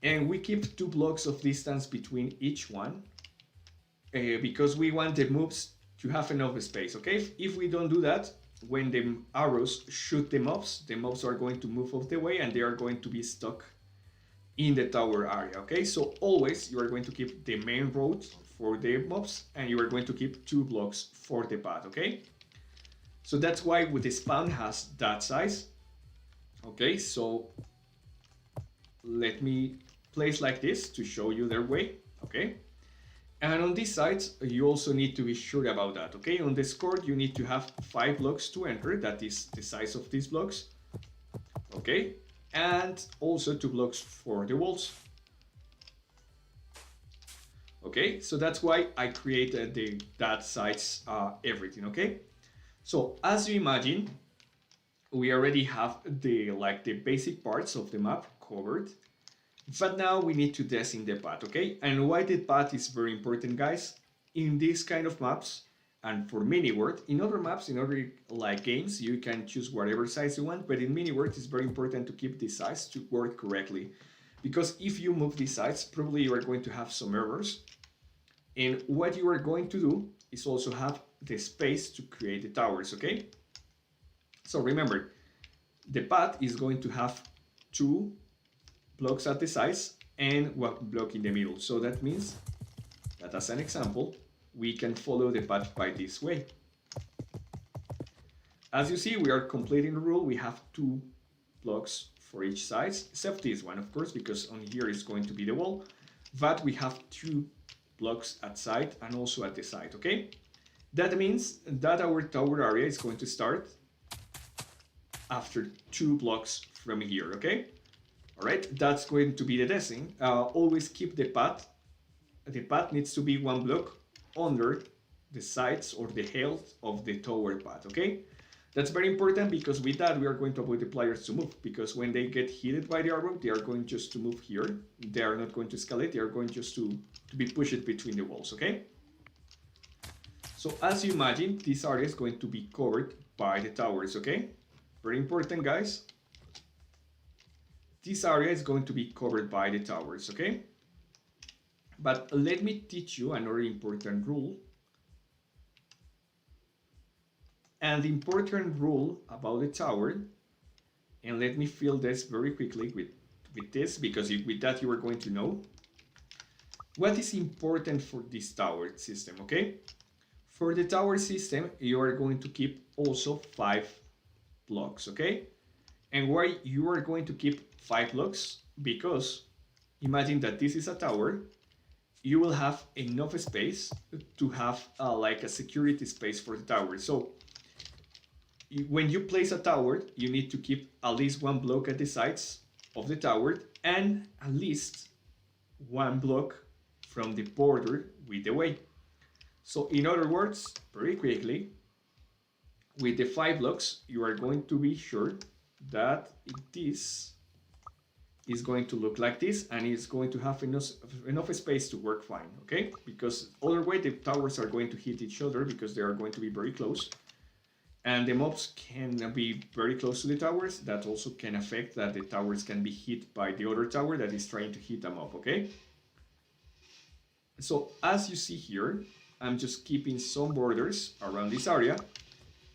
And we keep 2 blocks of distance between each one because we want the moves to have enough space, okay? If we don't do that, when the arrows shoot the mobs are going to move off the way and they are going to be stuck in the tower area, okay? So always you are going to keep the main road for the mobs and you are going to keep 2 blocks for the path, okay? So that's why with the spawn has that size. Okay, so let me place like this to show you their way, okay? And on these sides, you also need to be sure about that, okay? On this court, you need to have 5 blocks to enter, that is the size of these blocks, okay? And also 2 blocks for the walls. Okay, so that's why I created that size everything, okay? So as you imagine, we already have the basic parts of the map covered, but now we need to design the path, okay? And why the path is very important, guys? In these kind of maps, and for mini world, in other maps, in other games, you can choose whatever size you want, but in mini world, it's very important to keep the size to work correctly. Because if you move the size, probably you are going to have some errors. And what you are going to do is also have the space to create the towers, okay? So remember, the path is going to have 2 blocks at the sides and 1 block in the middle. So that means that as an example, we can follow the path by this way. As you see, we are completing the rule. We have 2 blocks for each side, except this one, of course, because on here is going to be the wall. But we have 2 blocks at side and also at the side, okay? That means that our tower area is going to start after 2 blocks from here, okay? All right, that's going to be the design. Always keep the path. The path needs to be 1 block under the sides or the height of the tower path, okay? That's very important because with that we are going to avoid the players to move, because when they get hit by the arrow, they are going just to move here. They are not going to escalate, they are going just to be pushed between the walls, okay? So as you imagine, this area is going to be covered by the towers, okay? Very important, guys. This area is going to be covered by the towers, okay? But let me teach you another important rule. And the important rule about the tower, and let me fill this very quickly with this, because with that you are going to know what is important for this tower system, okay? For the tower system, you are going to keep also 5 blocks, okay? And why you are going to keep 5 blocks? Because imagine that this is a tower. You will have enough space to have a security space for the tower. So when you place a tower, you need to keep at least 1 block at the sides of the tower and at least 1 block from the border with the way. So in other words, very quickly, with the 5 blocks, you are going to be sure that this is going to look like this and it's going to have enough space to work fine, okay? Because otherwise the towers are going to hit each other because they are going to be very close. And the mobs can be very close to the towers. That also can affect that the towers can be hit by the other tower that is trying to hit them up, okay? So as you see here, I'm just keeping some borders around this area.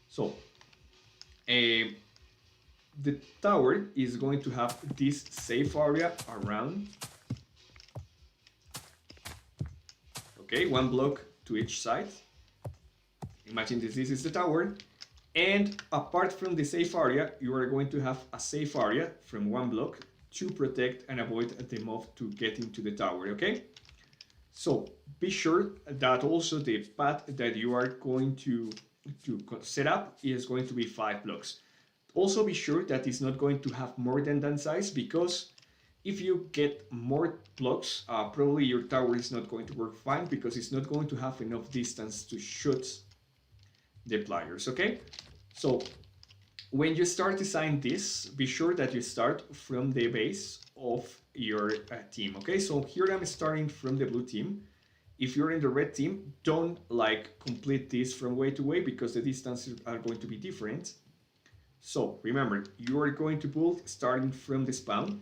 So the tower is going to have this safe area around. Okay, one block to each side. Imagine this is the tower. And apart from the safe area, you are going to have a safe area from one block to protect and avoid the mob to get into the tower, okay? So be sure that also the path that you are going to set up is going to be 5 blocks. Also be sure that it's not going to have more than that size, because if you get more blocks, probably your tower is not going to work fine because it's not going to have enough distance to shoot the players, okay? So when you start designing this, be sure that you start from the base of your team, okay? So here I'm starting from the blue team. If you're in the red team, don't like complete this from way to way because the distances are going to be different. So remember, you are going to build starting from the spawn,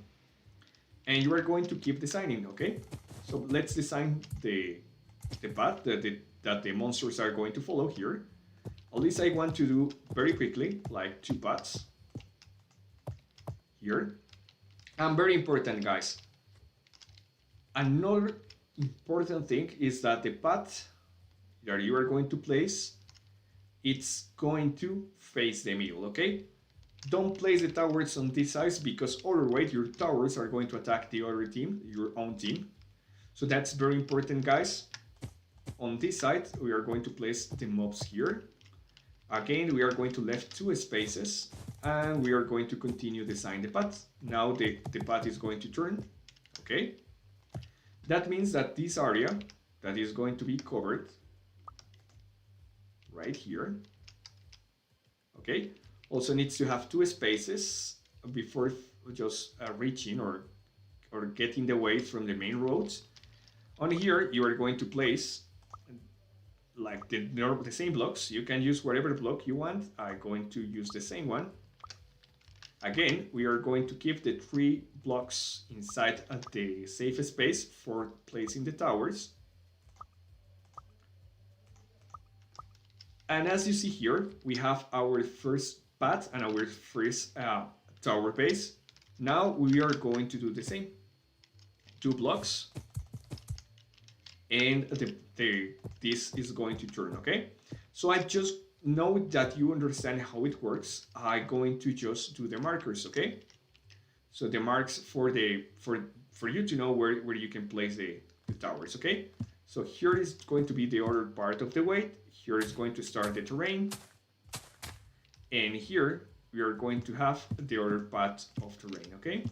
and you are going to keep designing, okay? So let's design the path that the monsters are going to follow here. At least I want to do very quickly, like 2 paths here. And very important, guys. Another important thing is that the path that you are going to place, it's going to face the middle, okay? Don't place the towers on this side because otherwise your towers are going to attack the other team, your own team. So that's very important, guys. On this side, we are going to place the mobs here. Again, we are going to left 2 spaces and we are going to continue design the path. Now the path is going to turn, okay? That means that this area that is going to be covered right here, okay, also needs to have 2 spaces before just reaching or getting the way from the main roads. On here, you are going to place like the same blocks. You can use whatever block you want. I'm going to use the same one. Again, we are going to keep the 3 blocks inside the safe space for placing the towers. And as you see here, we have our first path and our first tower base. Now we are going to do the same. 2 blocks. And this is going to turn, okay? So I just know that you understand how it works. I'm going to just do the markers, okay? So the marks for you to know where you can place the towers, okay? So here is going to be the other part of the weight. Here is going to start the terrain. And here we are going to have the other part of terrain, okay?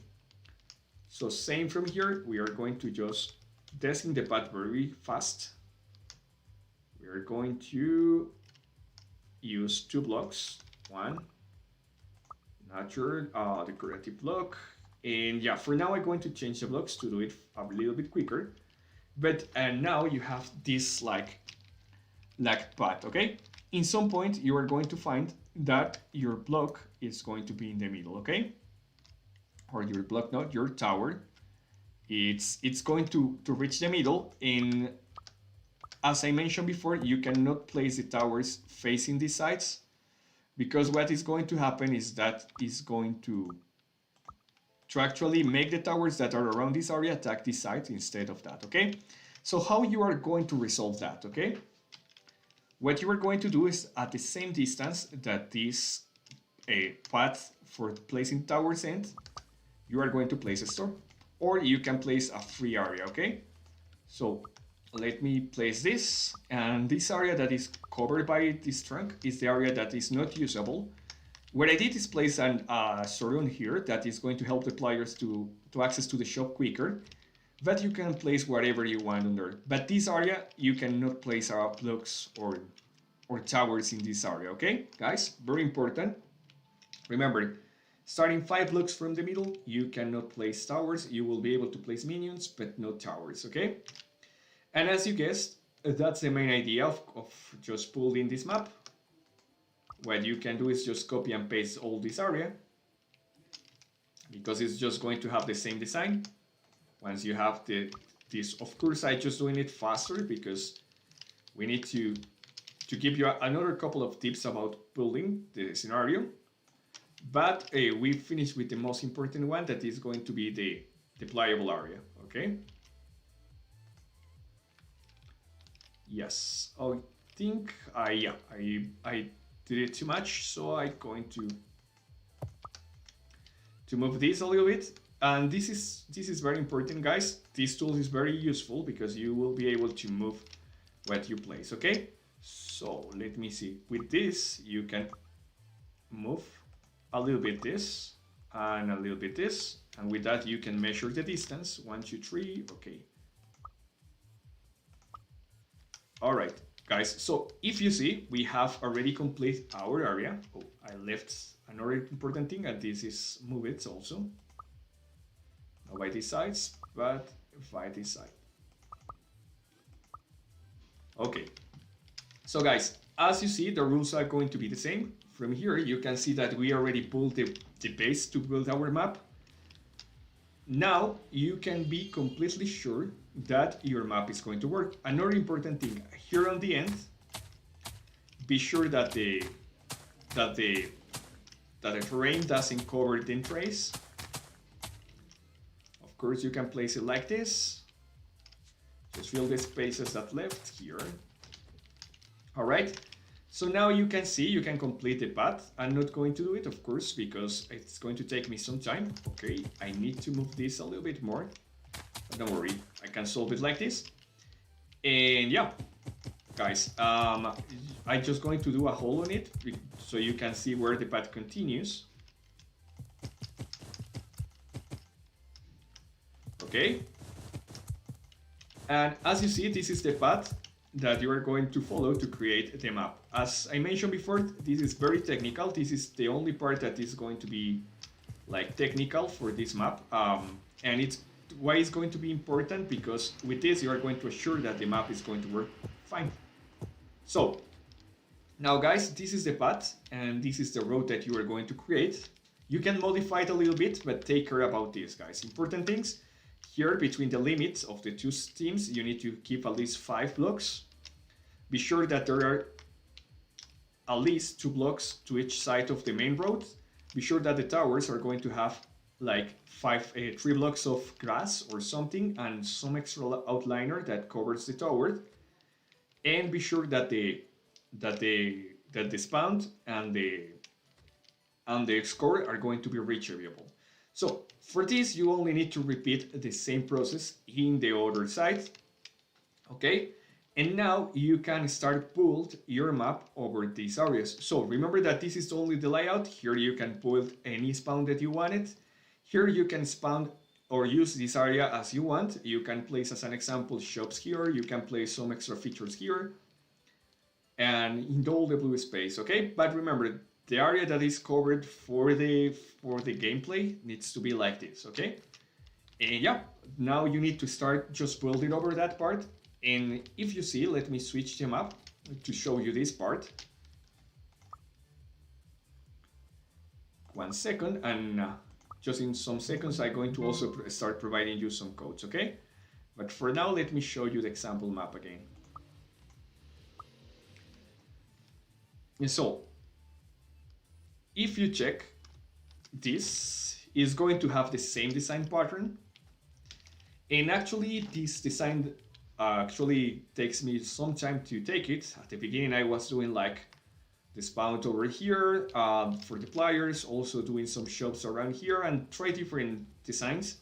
So same from here, we are going to just design the path very fast. We are going to use 2 blocks. 1, nature, decorative block. And yeah, for now I'm going to change the blocks to do it a little bit quicker. But now you have this like path, okay? In some point you are going to find that your block is going to be in the middle, okay? Or your block, not your tower. It's going to reach the middle, and as I mentioned before, you cannot place the towers facing these sides, because what is going to happen is that it's going to actually make the towers that are around this area attack this side instead of that, okay? So how you are going to resolve that, okay? What you are going to do is at the same distance that this path for placing towers ends, you are going to place a store. Or you can place a free area, okay? So let me place this, and this area that is covered by this trunk is the area that is not usable. What I did is place an store on here that is going to help the players to access to the shop quicker, but you can place whatever you want under. But this area, you cannot place blocks or towers in this area, okay? Guys, very important. Remember, starting 5 blocks from the middle, you cannot place towers. You will be able to place minions, but not towers, okay? And as you guessed, that's the main idea of just building this map. what you can do is just copy and paste all this area, because it's just going to have the same design. Once you have this, of course, I'm just doing it faster because we need to give you another couple of tips about building the scenario. But we finished with the most important one, that is going to be the playable area, okay? Yes, I think I did it too much, so I'm going to move this a little bit. And this is very important, guys. This tool is very useful because you will be able to move what you place, okay? So let me see. With this, you can move a little bit this and a little bit this, and with that you can measure the distance. 1, 2, 3. Okay. All right, guys. So if you see, we have already completed our area. Oh, I left another important thing, and this is move it also. Not by these sides, but by this side. Okay. So guys, as you see, the rules are going to be the same. From here, you can see that we already built the base to build our map. Now, you can be completely sure that your map is going to work. Another important thing, here on the end, be sure that the terrain doesn't cover the trace. Of course, you can place it like this. Just fill the spaces that left here. All right. So now you can see, you can complete the path. I'm not going to do it, of course, because it's going to take me some time. Okay, I need to move this a little bit more. But don't worry, I can solve it like this. And yeah, guys, I'm just going to do a hole on it so you can see where the path continues. Okay. And as you see, this is the path that you are going to follow to create the map. As I mentioned before, this is very technical. This is the only part that is going to be like technical for this map. And it's why it's going to be important, because with this you are going to assure that the map is going to work fine. So now guys, this is the path and this is the road that you are going to create. You can modify it a little bit, but take care about this, guys. Important things. Here, between the limits of the two teams, you need to keep at least 5 blocks. Be sure that there are at least 2 blocks to each side of the main road. Be sure that the towers are going to have like 3 blocks of grass or something, and some extra outliner that covers the tower. And be sure that the spawn and the score are going to be reachable. So for this, you only need to repeat the same process in the other side. Okay, and now you can start build your map over these areas. So remember that this is only the layout. Here you can build any spawn that you wanted. Here you can spawn or use this area as you want. You can place, as an example, shops here. You can place some extra features here, and in all the blue space. Okay, but remember, the area that is covered for the gameplay needs to be like this, okay? And yeah, now you need to start just building over that part. And if you see, let me switch them up to show you this part. 1 second, and just in some seconds I'm going to also start providing you some codes, okay? But for now, let me show you the example map again. And so, if you check, this is going to have the same design pattern. And actually, this design actually takes me some time to take it. At the beginning, I was doing like the spawn over here for the players, also doing some shops around here and try different designs.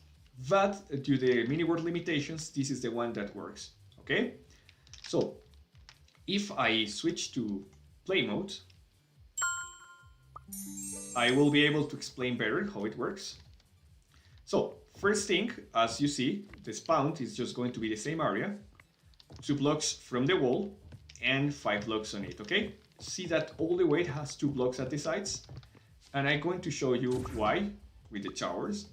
But due to the mini world limitations, this is the one that works, okay? So if I switch to play mode, I will be able to explain better how it works. So first thing, as you see, the spawn is just going to be the same area, 2 blocks from the wall and 5 blocks on it, okay? See that all the way it has 2 blocks at the sides, and I'm going to show you why with the towers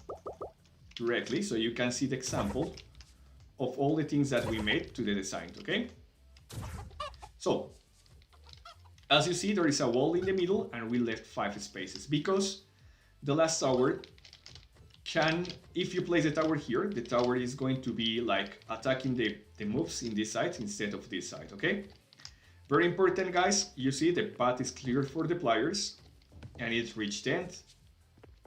directly, so you can see the example of all the things that we made to the design, okay? So As you see, there is a wall in the middle and we left 5 spaces because the last tower can, if you place the tower here, the tower is going to be like attacking the moves in this side instead of this side, okay? Very important, guys. You see the path is clear for the players and it reached end.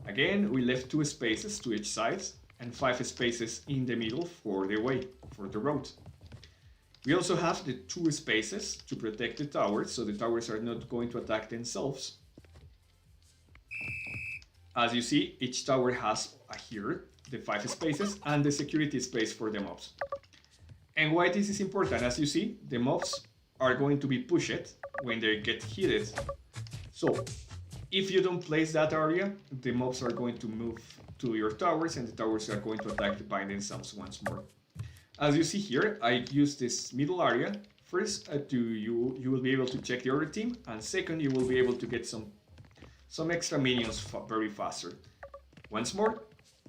Again, we left 2 spaces to each side and 5 spaces in the middle for the way, for the road. We also have the 2 spaces to protect the towers, so the towers are not going to attack themselves. As you see, each tower has here the 5 spaces and the security space for the mobs. And why this is important, as you see, the mobs are going to be pushed when they get hit. So if you don't place that area, the mobs are going to move to your towers and the towers are going to attack by themselves once more. As you see here, I use this middle area. First, you will be able to check the other team, and second, you will be able to get some extra minions very faster. Once more,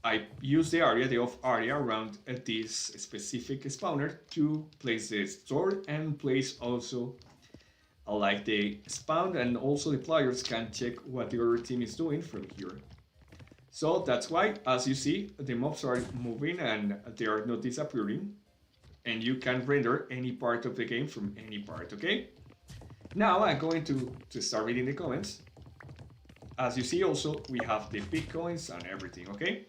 I use the area, the off area around this specific spawner to place the store and place also like the spawn, and also the players can check what the other team is doing from here. So that's why, as you see, the mobs are moving and they are not disappearing. And you can render any part of the game from any part, okay? Now I'm going to start reading the comments. As you see also, we have the bitcoins and everything, okay?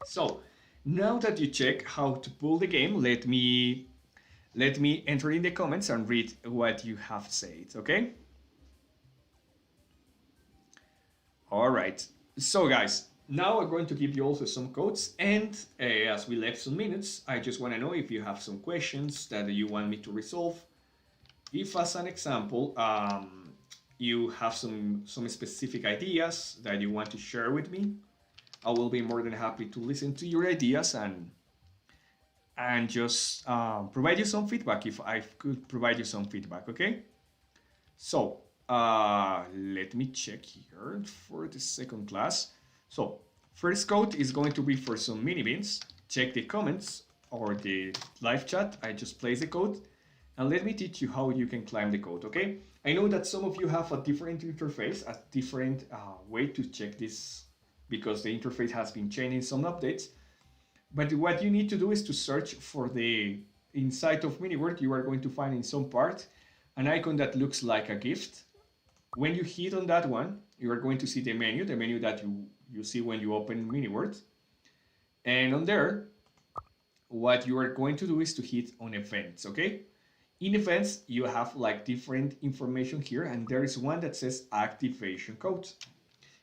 So, now that you check how to pull the game, let me enter in the comments and read what you have said, okay? All right. So guys, now I'm going to give you also some codes, and as we left some minutes, I just want to know if you have some questions that you want me to resolve. If, as an example, you have some specific ideas that you want to share with me, I will be more than happy to listen to your ideas and just provide you some feedback if I could provide you some feedback, okay? So, let me check here for the second class. So, first code is going to be for some mini beans. Check the comments or the live chat. I just place the code. And let me teach you how you can climb the code, okay? I know that some of you have a different interface, a different way to check this because the interface has been changing some updates. But what you need to do is to search for the inside of MiniWorld. You are going to find in some part an icon that looks like a gift. When you hit on that one, you are going to see the menu that you see when you open MiniWorld. And on there, what you are going to do is to hit on events, okay? In events, you have like different information here, and there is one that says activation code.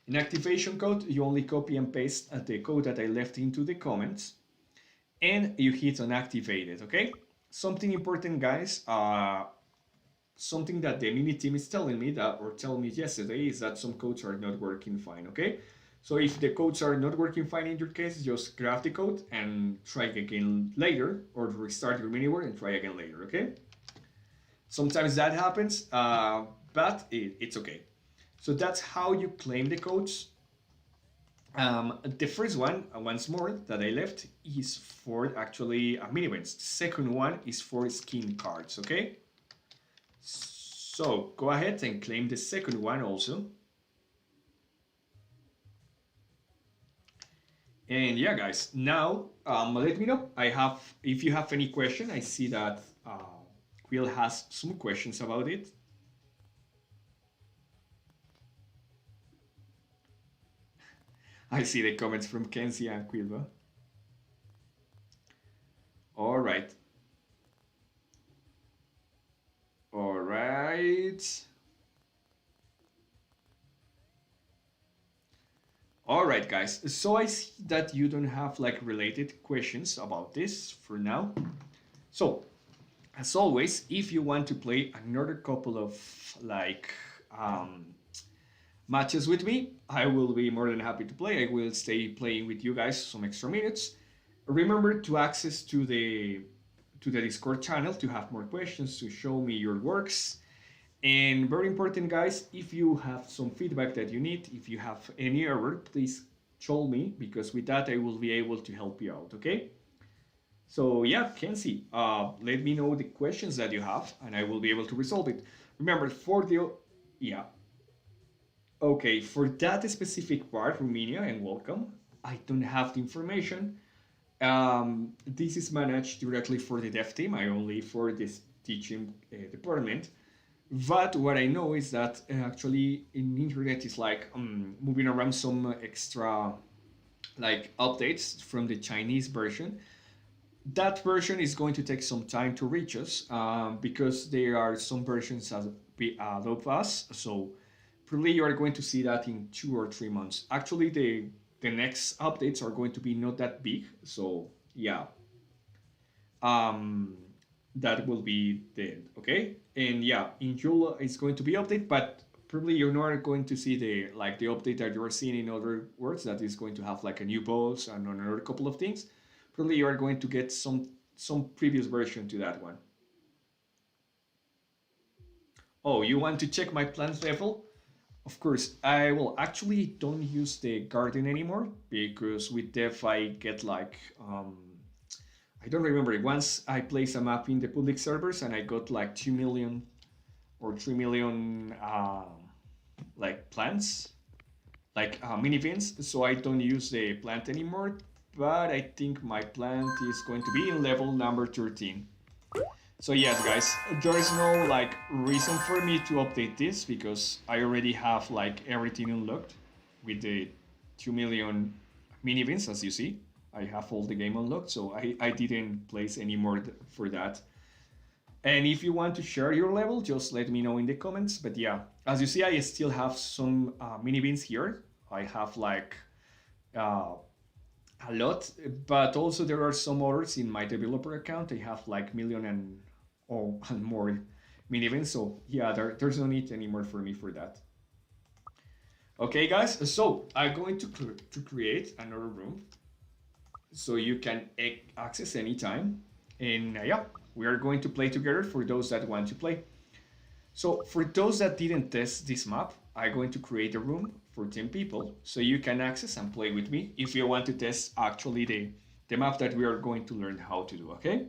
In activation code, you only copy and paste the code that I left into the comments, and you hit on activated, okay? Something important, guys, something that the mini team is telling me or telling me yesterday is that some codes are not working fine, okay? So if the codes are not working fine in your case, just grab the code and try again later, or restart your MiniWorld and try again later, okay? Sometimes that happens, but it's okay. So that's how you claim the codes. The first one, once more, that I left is for actually mini events. The second one is for skin cards, okay? So go ahead and claim the second one also. And yeah, guys, now let me know. If you have any question, I see that Quill has some questions about it. I see the comments from Kenzie and Quilva. All right. All right. All right, guys. So I see that you don't have like related questions about this for now. So, as always, if you want to play another couple of like matches with me, I will be more than happy to play. I will stay playing with you guys some extra minutes. Remember to access to the Discord channel to have more questions, to show me your works. And very important, guys, if you have some feedback that you need, if you have any error, please tell me, because with that I will be able to help you out, okay? So yeah, Kenzie, let me know the questions that you have, and I will be able to resolve it. Remember, for the yeah, okay, for that specific part, Romania, and welcome. I don't have the information. This is managed directly for the dev team. I only for this teaching department. But what I know is that actually in internet is like moving around some extra like updates from the Chinese version. That version is going to take some time to reach us because there are some versions as of us. So probably you are going to see that in 2 or 3 months. Actually, the next updates are going to be not that big. So yeah, um, that will be the okay. And yeah, in Joomla it's going to be update, but probably you're not going to see the like the update that you're seeing in other words that is going to have like a new boss and another couple of things. Probably you are going to get some previous version to that one. Oh, you want to check my plant level? Of course, I will actually don't use the garden anymore because with dev I get like I don't remember. Once I placed a map in the public servers and I got like 2 million or 3 million like plants, like mini bins. So I don't use the plant anymore. But I think my plant is going to be in level number 13. So yes, guys, there is no like reason for me to update this because I already have like everything unlocked with the 2 million mini bins, as you see. I have all the game unlocked, so I didn't place any more for that. And if you want to share your level, just let me know in the comments. But yeah, as you see, I still have some mini bins here. I have like uh, a lot, but also there are some others in my developer account. I have like million and more mini bins. So yeah, there's no need anymore for me for that. Okay, guys. So I'm going to create another room so you can access anytime. And yeah, we are going to play together for those that want to play. So for those that didn't test this map, I'm going to create a room for 10 people so you can access and play with me if you want to test actually the map that we are going to learn how to do, okay?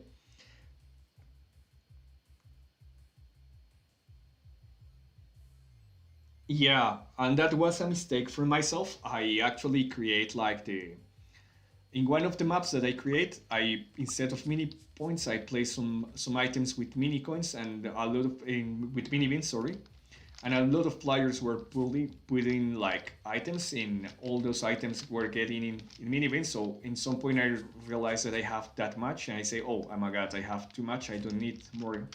Yeah, and that was a mistake for myself. I actually create like the in one of the maps that I create, I instead of mini points, I place some items with mini coins and a lot of with mini bins, sorry, and a lot of players were putting like items in all those items were getting in mini bins. So in some point I realized that I have that much, and I say, oh my god, I have too much. I don't need more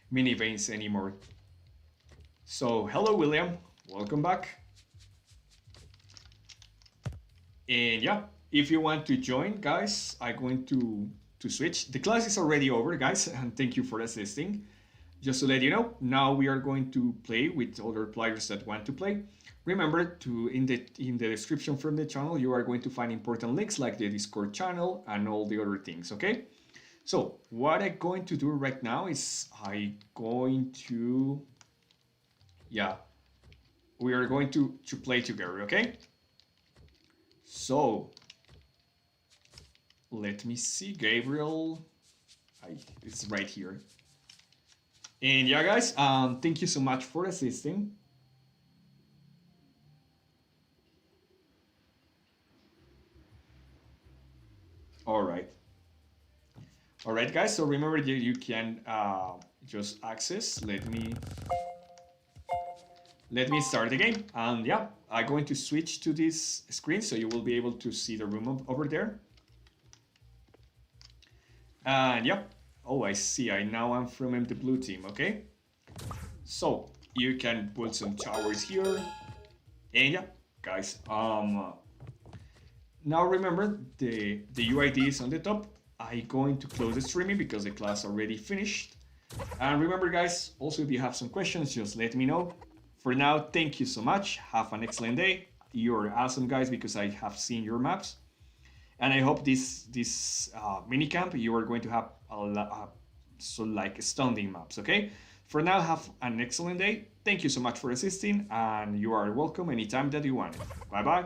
mini bins anymore. So hello, William, welcome back. And yeah, if you want to join, guys, I'm going to switch. The class is already over, guys, and thank you for assisting. Just to let you know, now we are going to play with other players that want to play. Remember to in the description from the channel, you are going to find important links like the Discord channel and all the other things, okay? So what I'm going to do right now is yeah, we are going to play together, okay? So let me see, Gabriel. It's right here. And yeah, guys, thank you so much for assisting. All right. All right, guys. So remember that you can just access. Let me start the game. And yeah, I'm going to switch to this screen so you will be able to see the room over there. And yeah. Oh, I see. Now I'm from the blue team. Okay. So you can put some towers here. And yeah, guys. Now remember the UID is on the top. I'm going to close the streaming because the class already finished. And remember, guys, also if you have some questions, just let me know. For now, thank you so much. Have an excellent day. You're awesome, guys, because I have seen your maps. And I hope this minicamp you are going to have so like stunning maps, okay? For now, have an excellent day. Thank you so much for assisting, and you are welcome anytime that you want. Bye bye.